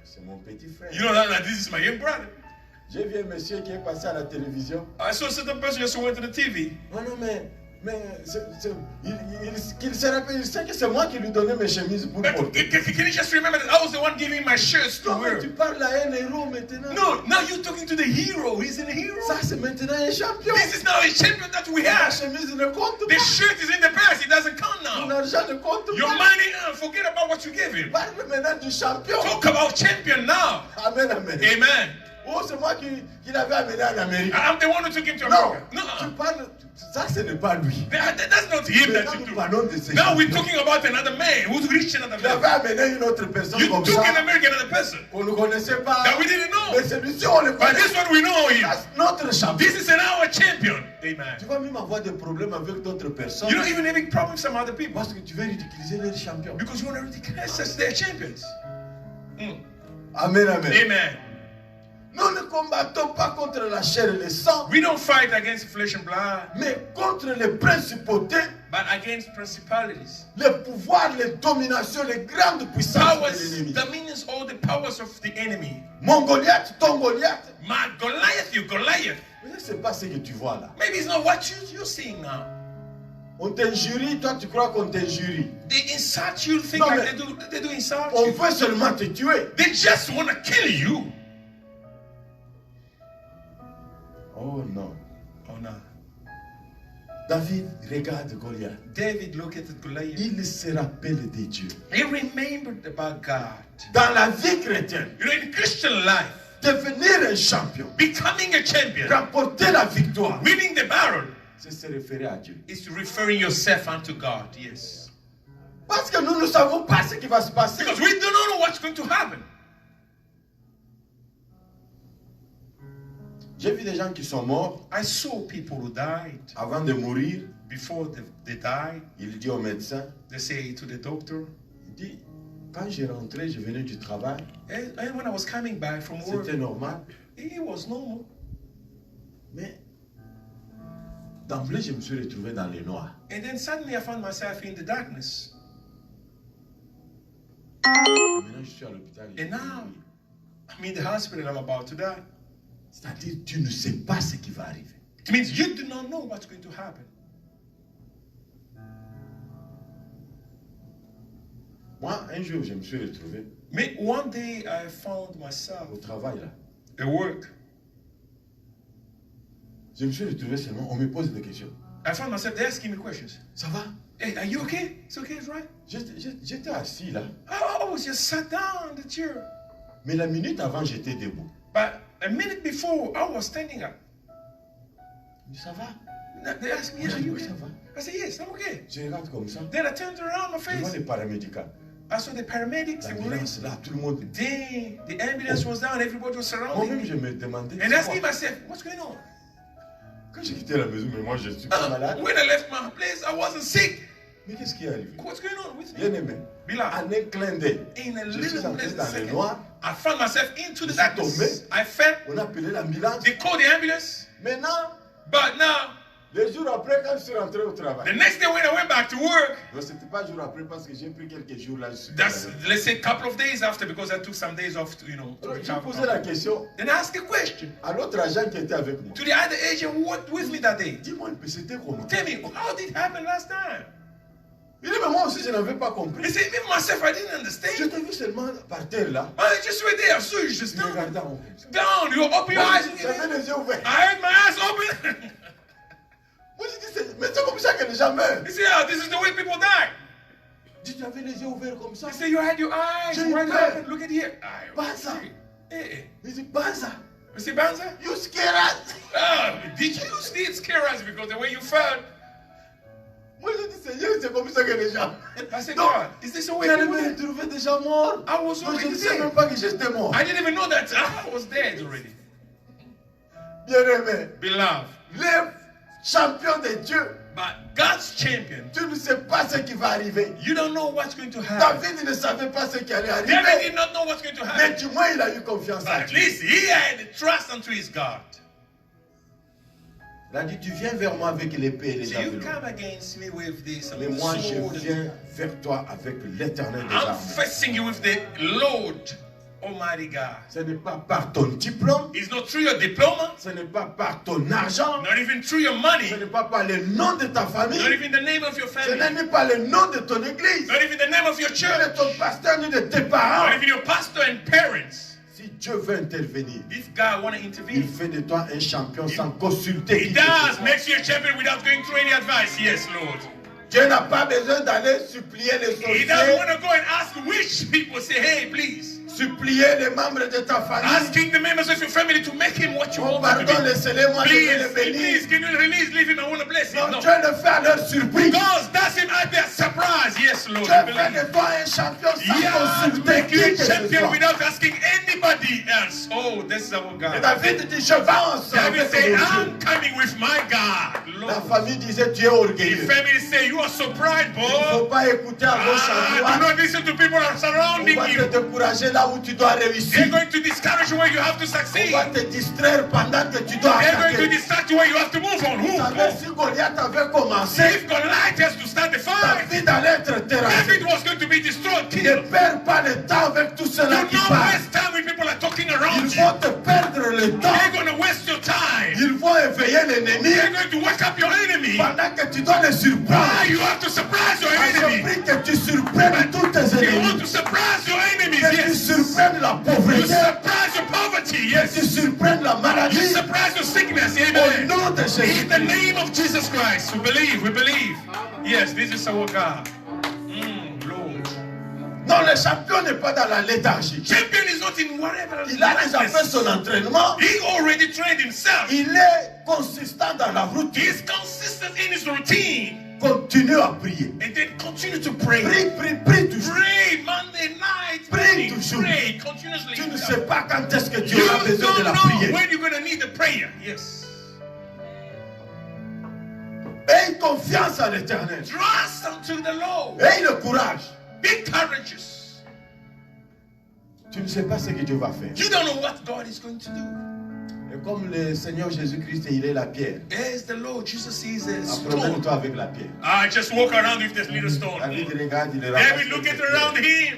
c'est mon petit frère. you know, that this is my young brother. J'ai vu un monsieur qui est passé à la télévision. I saw a certain person just went to the TV. Non, il se rappelle, il sait que c'est moi qui lui donnais mes chemises pour But porter. can you just remember that I was the one giving my shirts to Non, mais wear? tu parles à un héros maintenant. No, now you're talking to the hero. He's a hero. Ça, c'est maintenant un champion. This is now a champion that we La have. chemise ne compte The pas. shirt is in the past. It doesn't count Ton now. argent ne compte Your pas. money, forget about what you give him. Parle maintenant du champion. Talk about champion now. Amen, amen. Amen. Oh, c'est moi qui l'avais amené en Amérique. I'm the one who took him to Non, America. No, tu parles, ça ce n'est pas lui. that's not him Mais that quand you nous do. parlons de ces Now we're champions, talking about another man who's reached another tu avais level. amené une autre personne You comme took ça, an American, another person. qu'on ne connaissait pas. That we didn't Mais know. celui-ci, on le But connaît. this one we know him. C'est notre champion. This is our champion. Amen. Tu vas même avoir des problèmes avec d'autres personnes You're not even having problems with some other people parce que tu veux ridiculiser les champions. because you want to ridiculous as their champions. Amen, amen. Amen. Nous ne combattons pas contre la chair et le sang, We don't fight against flesh and blood, mais contre les principautés, but against principalities, les pouvoirs, les dominations, les grandes puissances de powers, l'ennemi. dominions, all the powers of the enemy. Mon Goliath, ton Goliath. My Goliath, you Goliath. Mais ce n'est pas ce que tu vois là. Maybe it's not what you're seeing now. On t'injurie, toi tu crois qu'on t'injurie. They insult you, think No, like mais- they do insult On you. veut seulement te tuer. They just want to kill you. Oh non. Oh no. David regarde Goliath. David looked at Goliath. Il se rappelle de Dieu. He remembered about God. Dans la vie chrétienne, You know, in Christian life, devenir un champion, becoming a champion, remporter la victoire, winning the battle, c'est se référer à Dieu. is referring yourself unto God. Yes. Parce que nous ne savons pas ce qui va se passer. Because we do not know what's going to happen. J'ai vu des gens qui sont morts I saw people who died. avant de mourir. Before they died, Il dit au médecin, they say to the doctor, il dit, quand j'ai rentré, je venais du travail, and when I was coming back from work, c'était normal. it was normal. Mais d'emblée, je me suis retrouvé dans le noir. And then suddenly I found myself in the darkness. Maintenant, je suis à l'hôpital. And now, I'm in the hospital, I'm about to die. C'est-à-dire, tu ne sais pas ce qui va arriver. It means you do not know what's going to happen. Moi, un jour, je me suis retrouvé Me, one day I found myself au travail, là. at work. Je me suis retrouvé seulement, on me pose des questions. I found myself, they're asking me questions. Ça va? Hey, are you okay? It's okay, it's right? J'étais assis là. I was just sat down in the chair. Mais la minute avant, j'étais debout. But a minute before, I was standing up. Mais ça va? They asked me, Moi, are j'ai dit, you oui, okay? ça va. I said, yes, I'm okay. Je regarde comme ça. Then I turned around my Je vois face. les paramédicaux. I saw the paramedics. They were L'ambulance là, tout le monde. Then the ambulance was down. Everybody was surrounding Moi-même, me. je me demandais. And c'est asking quoi? myself, what's going on? Quand j'ai quitté la maison, mais moi, je suis pas malade. When I left my place, I wasn't sick. Mais qu'est-ce qui est arrivé? What's going on with Bien me? aimé. Beloved, En un clin d'œil. in a Je suis little entré less dans le second, noir. I found myself into the Je suis darkness. tombé. I fell. On a appelé l'ambulance. They called the ambulance. Maintenant, But now, les jours après, quand je suis rentré au the travail. next day when I went back to work, Non, c'était pas jour après parce que j'ai pris quelques jours là. Je suis that's, allé. let's say, a couple of days after, because I took some days off to, to Alors, j'ai recover. posé la question Then I asked a question à l'autre agent qui était avec moi. to the other agent who worked with me that day. Dis-moi un peu, c'était comment? Tell me, how did it happen last time? Il dit, mais moi aussi, je n'avais pas He compris. said, me myself, I didn't Je understand. t'ai vu seulement par terre là. I just right there, I saw you just Je down. regardais en haut. Down, you open your eyes. J'avais les yeux ouverts. I had my eyes open. Moi, j'ai dit, mais c'est comme ça que les gens meurent. He said, oh, this is the way people die. Je dis, tu avais les yeux ouverts comme ça. He said, you had your eyes J'ai right peur. open. Look at here. I Banza. Hey, Il dit, Banza, you see, Banza? you scared us. Oh, did you see it scare us because the way you felt? Moi, j'ai dit, Seigneur, c'est comme ça que les gens. I said, Non. God, is this the way J'allais people me die? retrouver déjà mort. I was Donc, je already ne sais même dead. pas que j'étais mort. I didn't even know that I was dead already. Bien-aimé, Beloved, les champions de Dieu, but God's champion, tu ne sais pas ce qui va arriver. you don't know what's going to happen. David ne savait pas ce qui allait David arriver. did not know what's going to Mais happen. du moins, il a eu confiance But en at Dieu. least he had trust unto his God. Il a dit, tu viens vers moi avec l'épée et les So you javelots. come against me with this Mais moi, je sword. viens vers toi avec l'éternel des I'm armées. facing you with the Lord Almighty God. Ce n'est pas par ton diplôme, It's not through your diploma, ce n'est pas par ton argent, not even through your money, ce n'est pas par le nom de ta famille, not even the name of your ce family, n'est ni pas le nom de ton église, not even the name of your ni church, de ton pasteur, ni de tes not parents. even your pastor and parents. Si Dieu veut intervenir, If God want to il intervene, fait de toi un champion sans consulter He qui que ce does soit. makes you a champion without going through any advice. Yes, Lord. Dieu n'a pas besoin d'aller supplier les He doesn't sorciers, want to go and ask which people say, hey, please. supplier les membres de ta famille. Asking the members of your family to make him what you Oh, want him to pardon, be. laissez-les-moi, je vais le Please, bénir. can you release, leave him, I want to bless him. Non, No. Dieu le fait à leur surprise. God does him at their surprise. Yes, Lord. Dieu I fait believe. de toi un champion sans Yeah, consulter make you qui a que ce champion soit. without asking anybody else. Oh, this is our Et God. David dit, je vais David ensemble say, avec I'm coming with my God. La Lord. famille disait, tu es The orgueilleux. family say, you are so pride, Il ne faut boy. pas écouter à gauche, à Do droite. not listen to people that are On surrounding va te you. décourager là où tu dois They're réussir. going to discourage you where you have to On succeed. va te distraire pendant que tu dois They're going to attaquer. distract you where you have to move on. Vous savez, si Goliath avait commencé, If Goliath has to start the fight, David allait être terrassé. David was going to be destroyed, Ne killed. perds pas le temps avec tous Do ceux-là qui not parlent. waste time when people are talking Ils around you. vont te perdre le temps. They're going to waste your time. Ils vont éveiller l'ennemi You're going to wake up your enemy. pendant que tu dois le surprendre. You have to surprise your Je enemy. prie que tu surprennes tous tes You want ennemis. to surprise your enemies, Que tu yes. surprennes la You pauvreté. surprise your poverty, Que yes. tu surprennes la You maladie. surprise your sickness, Au amen. nom de Jésus. In the name of Jesus Christ, we believe, we believe. Yes, this is our God. Lord. Non, le champion n'est pas dans la léthargie. Champion is not in whatever. Il a déjà fait son entraînement. He already trained himself. Il est consistant dans la He routine. is consistent in his routine. Continue à prier. And then continue to pray. Prie toujours. Pray Monday night. Pray morning, toujours. Pray continuously. Tu ne sais pas quand est-ce que Dieu You aura besoin de don't la know prière. when you're going to need the prayer. Yes. Aie confiance en l'éternel. Trust unto the Lord. Aie le courage. Be courageous. Tu ne sais pas ce que Dieu va faire. You don't know what God is going to do. Et comme le Seigneur Jésus-Christ, il est la pierre. As the Lord Jesus is a stone. Promène-toi avec la pierre. I just walk around with this little stone. David regarde, il ramasse David look at cette pierre. around him.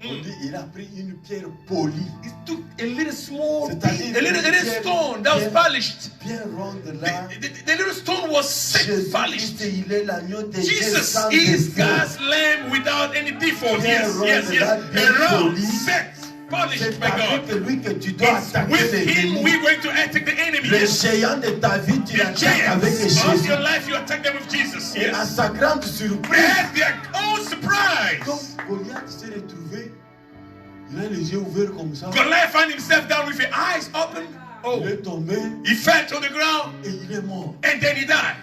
On dit, il a pris une pierre polie. He took a little small C'est-à-dire piece, a little pierre- stone that was pierre- polished. Pierre ronde là. The little stone was set, Jésus-Christ, polished. il est l'agneau de Dieu Jesus sans is défaut. God's lamb without any default. Pierre Yes, ronde yes, yes. là, bien Around, poli. set, polished C'est by God. avec lui que tu dois It's attaquer with him l'ennemi. we're going to attack the enemy. Le Yes. géant de ta vie, tu The l'attaques avec giants of Jésus. your life, you attack them with Jesus. Et à Yes. sa grande surprise, At their own quand surprise, Goliath s'est retrouvé, il a les yeux ouverts comme ça. Goliath found himself down with his eyes open. Il Oh, est tombé he fell to the ground et il est mort. and then he died.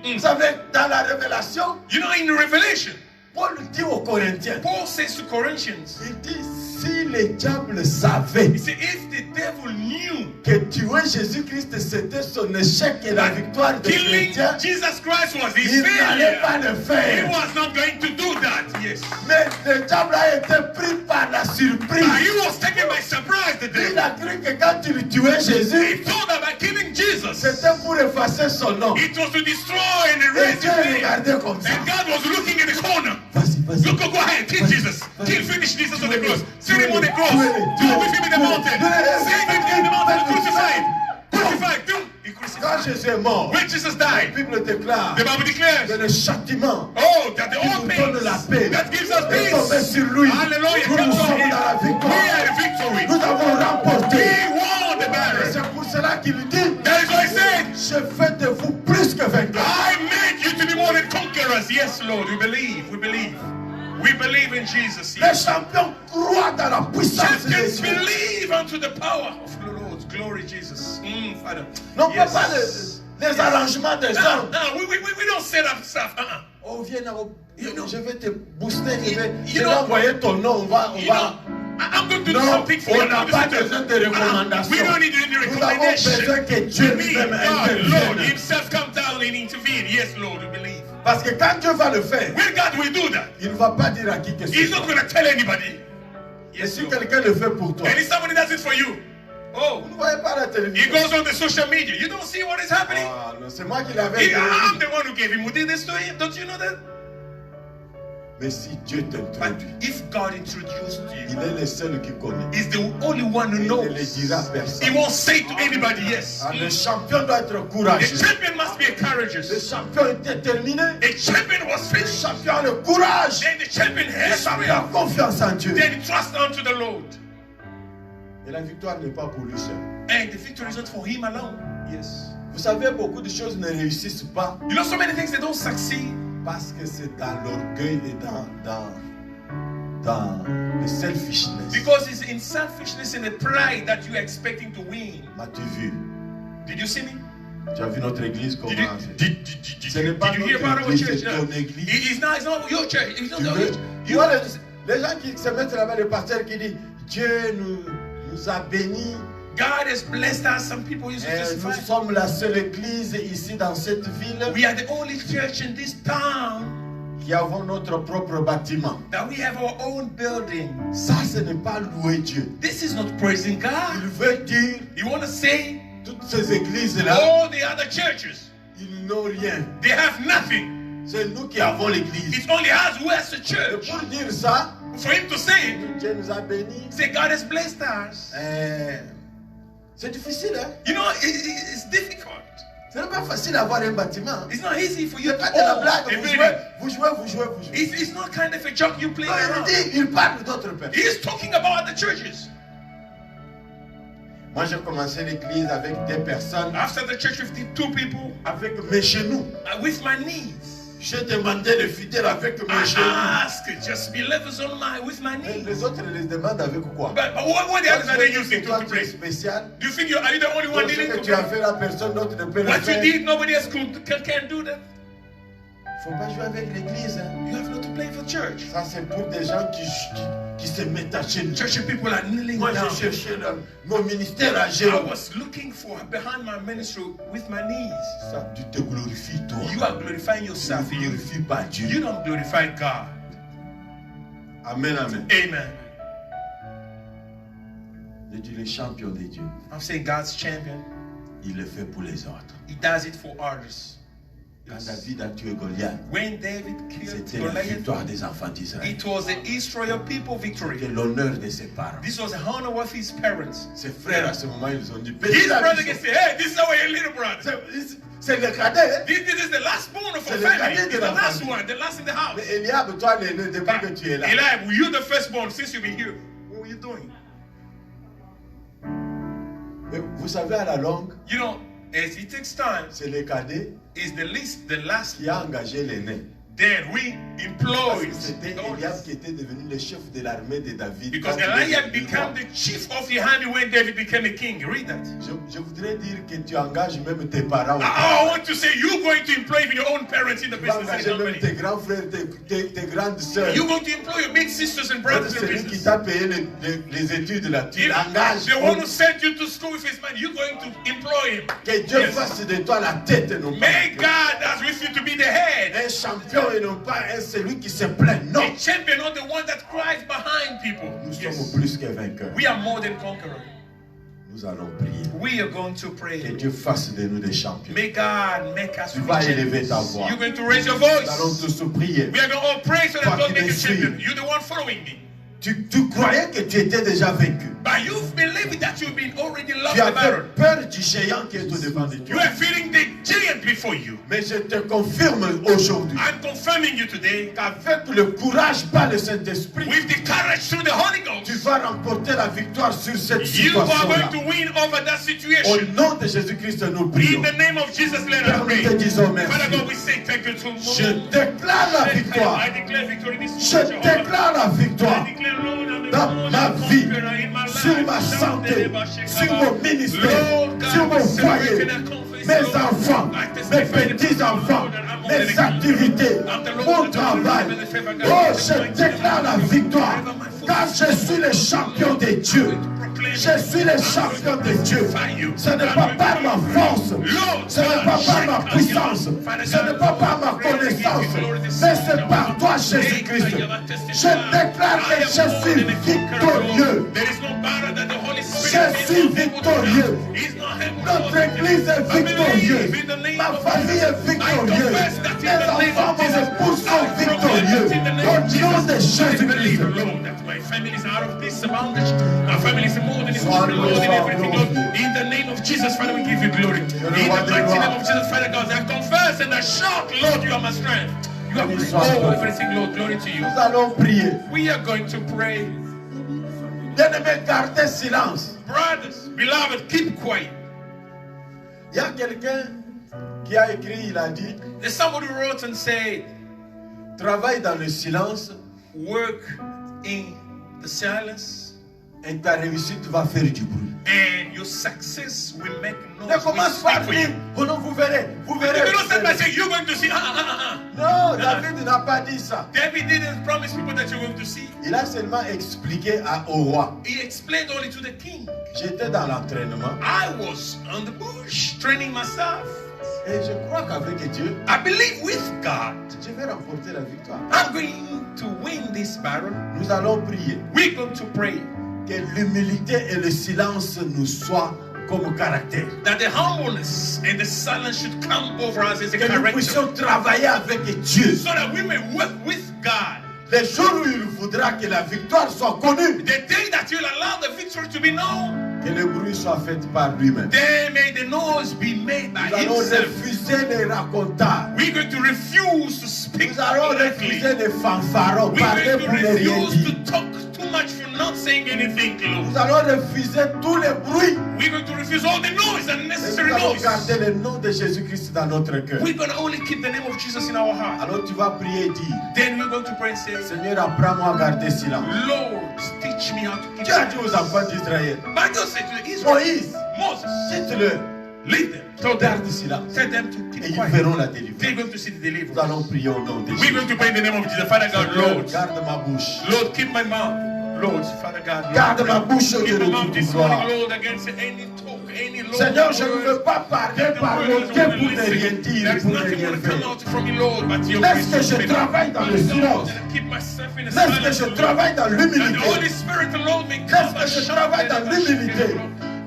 Vous savez, dans la révélation, You know, in Revelation, Paul dit aux Corinthiens, Paul says to Corinthians, il dit, si le diable savait he said, if the devil knew que tuer Jésus-Christ, c'était son échec et la victoire des killing chrétiens, Jesus Christ was his il n'allait pas failure, le he faire. was not going to do that. Yes. Mais le diable a été pris par la But surprise. he was taken by surprise the Il devil. a cru que quand il tuait He Jésus, thought that by killing Jesus, c'était pour effacer son nom. it was to destroy and Et erase Dieu his name. regardait comme ça. And God was looking in the corner. Vas-y, vas-y. Look, go ahead, kill Jesus. Kill, finish Jesus on the cross. Set him on the cross. Do it with him in the mountain. Sing him in the mountain. Crucified. Crucified. He Quand crucified. Jésus est mort, When Jesus la died, Bible déclare the Bible que declares, le châtiment oh, that the qui all nous donne la pains paix that gives us est tombé peace. sur lui. Hallelujah. Nous Comes on sommes him. dans la We victoire. are the victory. Nous avons remporté. He won the Et battle. c'est pour cela qu'il dit, That is why he said, je fais de vous plus que vainqueurs. I made you to be more than conquerors. Yes, Lord, we believe. We believe. We believe in Jesus. Les Yes. champions croient dans la puissance de Champions Dieu. believe unto the power of the Lord. Glory, Jesus. Father. Non Yes. pas les arrangements des No, hommes. no, we don't set up stuff. Oh, viens là, You know- je vais te booster, You- je you vais know- envoyer ton nom, on va... You know, I'm going to do Non, something for on you. n'a I'm pas going to besoin do- de recommandations. We don't need any Nous avons besoin recommendation. que Dieu We need lui-même God, Lord intervienne. Himself come down and intervene. Yes, Lord, we believe. Parce que quand Dieu va le faire, When God will do that, il ne va pas dire à qui que ce He's soit. not going to tell anybody. Et Yes, si Lord. quelqu'un le fait pour toi, And if somebody does it for you, oh, vous ne voyez pas la he télévision. goes on the social media. You don't see what is happening. Ah, non, c'est moi qui l'avais dit. I'm the one who gave him, who did this to him. Don't you know that? Mais si Dieu But t'introduit, if God introduced il you, est le seul qui connaît. He's the only one who Il ne le knows. dira à He personne. won't say to anybody, yes. Ah, le champion doit être The courageux. champion must be Le courageous. champion est déterminé. A champion was Le finished. champion a le courage. Then the champion Le has champion a will. confiance en Dieu. Then he trusts unto the Lord. Et la victoire n'est pas pour lui seul. And the victory is not for him alone. Yes. Vous savez, beaucoup de choses ne réussissent pas You know, so many things they don't succeed parce que c'est dans l'orgueil et dans le selfishness. because it's in selfishness and the pride that you're expecting to win. M'as-tu vu? Did you see me? Tu as vu notre église comment Did you, on fait? did Ce n'est pas you hear notre about our église, church? c'est No. ton église. It's not your church. It's not Tu your veux? church. Tu vois les gens qui se mettent là-bas, le pasteur qui dit Dieu nous a bénis. God has blessed us. Some people used to Et testify. nous sommes la seule église ici dans cette ville We are the only church in this town qui avons notre propre bâtiment. that we have our own building. Ça, ce n'est pas louer Dieu. This is not praising Il God. veut dire You want to say toutes ces églises-là, all the other churches, ils n'ont rien. they have nothing. C'est nous qui avons l'église. It's only us who has the Et church. pour dire ça, For him to say it, Dieu nous a bénis. say God has blessed us. C'est difficile, hein? You know, it's difficult. Ce n'est pas facile d'avoir un bâtiment. It's not easy for you C'est to pas de la own blague. a Vous building. jouez, vous jouez, vous jouez, vous jouez. It's not kind of a joke you play Non, around. il parle d'autres personnes. He's talking about the churches. Moi, j'ai commencé l'église avec des personnes, After the church with the 2 people, avec mes genoux. with my knees. J'ai demandé les fidèles avec mes genoux. I asked just believers with my Et knees. les autres les demandent avec quoi? But what the others are they using Toi, to tu es pray? spécial. Do you think are you the only one Tout ce needing que to tu as pray? fait, la personne d'autre ne peut le What you faire. did, nobody else can do that. Il ne faut pas jouer avec l'église. Hein. You have not to play for church. Ça, c'est pour des gens qui se mettent à genoux. Church people are kneeling Moi, down. j'ai cherché mon ministère à I genoux. was looking for behind my ministry with my knees. Ça, tu te glorifies, toi. You are glorifying Tu yourself. ne glorifies pas Dieu. You don't glorify God. Amen, amen. Amen. Je dis le champion de Dieu. I'm saying God's champion. Il le fait pour les autres. He does it for others. Quand David a tué Goliath, When David killed c'était la Goliath, victoire des enfants d'Israël. it was the Israel people victory. C'était l'honneur de ses parents. This was the honor of his parents. Ses frères à ce moment, ils ont dit, His brother David, can say, hey, this is our little brother. c'est le cadet. Hein? This is the last born of C'est our le family. cadet It's de the la last famille. one, the last in the house. Mais Eliab, toi, l'aîné, depuis que tu es là. Eliab, you the firstborn since you've been here. What were you doing? Mais vous savez, à la longue, You know, as it takes time, c'est le cadet is the least, the last. qui a engagé l'aîné. Then we Parce employed que c'était Eliab qui était devenu le chef de l'armée de David. because Quand il Eliab était became roi. the chief of the army when David became a king. Read that. Je voudrais dire que tu engages même tes parents. I want to say you're going to employ even your own parents in the Tu vas business and engager même company. tes grands frères, tes grandes sœurs. You're going to employ your big sisters and brothers in Celui qui business. t'a payé les études là, tu If l'engages. the one who sent you to school with his money, you're going to employ him. Que Dieu Yes. fasse de toi la tête et non pas. May God has with you to be the head. Un champion et non pas celui qui se plaint. Non. A champion, not the one that cries behind people. Nous Yes. sommes plus que vainqueurs. We are more than conquerors. Nous allons prier. We are going to Que pray. Dieu fasse de nous des champions. May God make us Tu vas rich. élever ta voix. You're going to raise your Nous allons voice. tous prier. We are going to all pray so that Toi God qui make me you suis. champion. You're the one following me. Tu croyais que tu étais déjà vaincu. But you believe that you've been already loved Tu the avais battle. peur du géant qui est au devant de You toi. are feeling the giant before you. Mais je te confirme aujourd'hui I'm confirming you today qu'avec le courage par le Saint-Esprit, with the courage through the Holy tu Ghost. vas remporter la victoire sur cette You are situation-là. going to win over that Au situation. nom de Jésus-Christ, nous In prions. the name of Jesus, let Père, us nous pray. te disons merci. Father God, we say thank you to Je déclare la victoire. I declare victory this Je morning. déclare la victoire I declare, Lord, I'm the dans Lord, ma I'm vie, conqueror in my sur life. ma santé, sur Lord mon ministère, God, sur mon we celebrate foyer, and confess, mes Lord. enfants, I mes testify the petits-enfants, Lord, that I'm more than a mes conqueror. activités, I'm the Lord, mon the Lord, travail. the favor God, Oh, the je mighty déclare la name of victoire, Jesus. Wherever my car je suis le champion de Dieu. Je suis le champion de Dieu. Ce n'est pas par ma force, ce n'est pas par ma puissance, ce n'est pas par ma connaissance, mais c'est par toi, Jésus-Christ. Je déclare que je suis victorieux. Je suis victorieux. Notre église est victorieuse. Ma famille est victorieuse. Mes enfants, mes épouses sont victorieux. Au nom de Jésus-Christ. My family is out of this bondage. Our family is more than enough, Lord, in everything, Lord. In the name of Jesus, Father, we give you glory. In the mighty name of Jesus, Father God, I confess and I shout, Lord, you are my strength. You are my everything, Lord. Glory to you. Nous allons prier. We are going to pray. Bien-aimés, gardez silence. Brothers, beloved, keep quiet. Il y a quelqu'un qui a écrit, il a dit, There's somebody who wrote and said, travaille dans le silence work in the silence et ta réussite va faire du bruit. and your success will make Ne noise. commence Will pas à speak for dire, you. oh non, vous verrez, vous verrez. You don't start by saying you're going to see. Non, David n'a pas dit ça. David didn't promise people that you're going to see. Il a seulement expliqué au roi. He explained only to the king. J'étais dans l'entraînement I was on the bush training myself. et je crois qu'avec Dieu, I believe with God, je vais remporter la victoire. I'm going to win this battle. Nous allons prier We're going to pray que l'humilité et le silence nous soient comme caractère. that the humbleness and the silence should come over us as a Que nous character, puissions travailler avec Dieu. so that we may work with God. Les jours où il voudra que la victoire soit connue, The day that you'll allow the victory to be known, Que le bruit soit fait par lui-même. Then may the noise be made by Nous allons himself. refuser les racontars. We're going to refuse to speak Nous allons correctly. refuser les fanfarons. We're Parler going to pour ne rien refuse dire. to talk too much for not saying anything Nous close. allons refuser tous les bruits. We're going to refuse all the noise, Et unnecessary nous allons noise. garder le nom de Jésus-Christ dans notre cœur. We're going to only keep the name of Jesus in our heart. Alors tu vas prier et dire, Then we're going to pray and say, Seigneur, apprends-moi à garder silence. Lord, teach me how to keep Tu as dit silence. aux enfants d'Israël, But God said to Israel, Moïse, Moses, dites-le, lead them. Tell them, garde silence. tell them to Et keep ils quiet. verront la They're délivrance. going to see the Nous deliverance. allons prier au nom de We're Jésus. going to pray in the name of Jesus. Father God, Seigneur, Lord, garde ma bouche. Lord, keep my mouth. Lord, Father God, Garde Lord, ma bouche au keep Dieu my de mouth toute this gloire. morning, Lord, against any talk, any Lord. Seigneur, je ne veux words. pas parler, Let the parler words que of pour ne the rien listen. dire, There's pour ne nothing rien going to come faire. out from me, Lord, but your Laisse grace. que je travaille dans le silence. Keep myself in a Laisse que silence, je Lord. travaille dans That the Holy l'humilité. Spirit alone may Laisse come que and je shout travaille and dans l'humilité.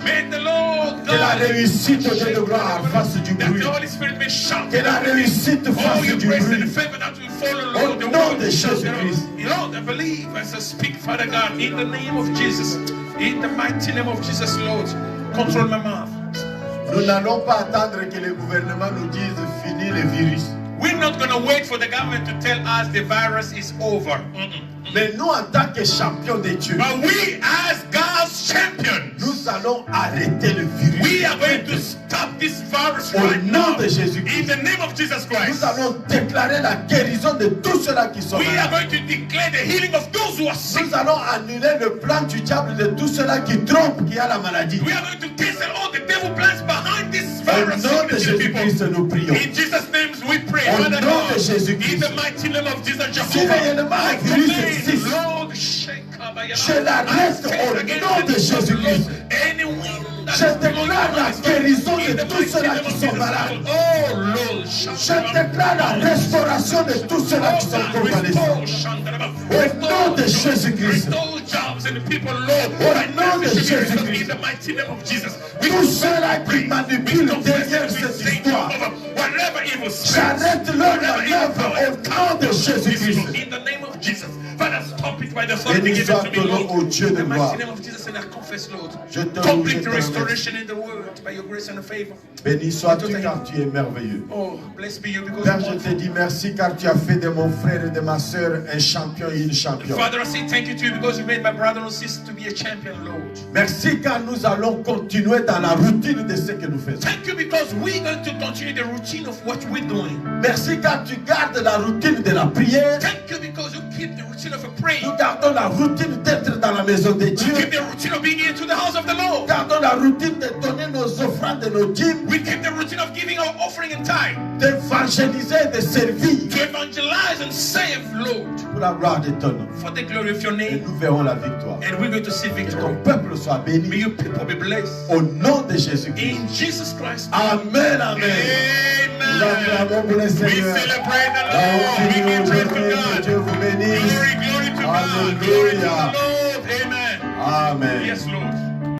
May the Lord Que la God réussite de gloire fasse du that bruit. the Holy Spirit may shout. Que la réussite Oh, fasse your du grace and bruit. favor that will follow, Au Lord. The nom word de Jésus-Christ. Lord, I believe as I speak, Father God, in the name of Jesus, in the mighty name of Jesus, Lord, control my mouth. Nous n'allons pas attendre que le gouvernement nous dise fini le virus. We're not going to wait for the government to tell us the virus is over. Mais nous, en tant que champions de Dieu, But we, as God's champions, nous allons arrêter le virus. we are going to stop this virus Au right nom now. de Jésus-Christ. In the name of Jesus Nous Christ. allons déclarer la guérison de tous ceux-là qui sont We are malades. going to declare the healing of those who are sick. Nous allons annuler le plan du diable de tous ceux-là qui trompent, qui a la maladie. We are going to cancel all the devil plans behind this Au virus. nom de Jésus-Christ, nous prions. In Jesus' name we pray. Au Father nom God, de Jésus-Christ. in the mighty name of Jesus, Si réellement Jehovah, I un virus command, existe, Lord, shake je l'arrête au nom de Jésus-Christ. any wind that Je is blowing déclare la against guérison us, de in the tous mighty ceux-là name qui of sont Jesus. malades. Oh Lord, Je déclare la restauration de tous ceux-là qui sont convalescents. Au nom de Jésus-Christ. Restore jobs and the people, Lord. Au nom de In Jésus-Christ. the mighty name of Jesus. Tous ceux-là qui manipulent derrière cette histoire, Whatever evil spirits, j'arrête leur manœuvre au nom de Jésus-Christ. in the name of Jesus. Father, stop it by the authority Béni given soit to me, ton nom, Lord. ô Dieu de In the gloire. mighty name of Jesus, and I confess, Lord, Je te loue, complete je te restoration in the word by your grace and favor. Béni sois-tu car tu es merveilleux. Oh, blessed be you because Père, you're je te wonderful. dis merci car tu as fait de mon frère et de ma sœur un champion et une championne. Father, I say thank you to you because you made my brother and sister to be a champion, Lord. Merci car nous allons continuer dans la routine de ce que nous faisons. Thank you because we're going to continue the routine of what we're doing. Merci car tu gardes la routine de la prière. Thank you because you keep the routine of a prayer. Nous gardons la routine d'être dans la maison de You Dieu. keep the routine of being into the house of the Lord. Nous gardons la routine de donner nos offrandes et nos dîmes, We keep the routine of giving our offering and tithe. d'évangéliser et de servir To evangelize and save, Lord, pour la gloire de ton nom. for the glory of your Et name. nous verrons la victoire. And we're going to see Que victory. ton peuple soit May béni your people be blessed. au nom de Jésus-Christ. In Jesus Christ. Amen, amen. Nous acclamons pour le We Seigneur. celebrate the Là Lord. où We tu give nous praise to que Dieu God. vous bénisse. Glory, glory to God. Glory to the Lord. Amen. Amen. Yes, Lord.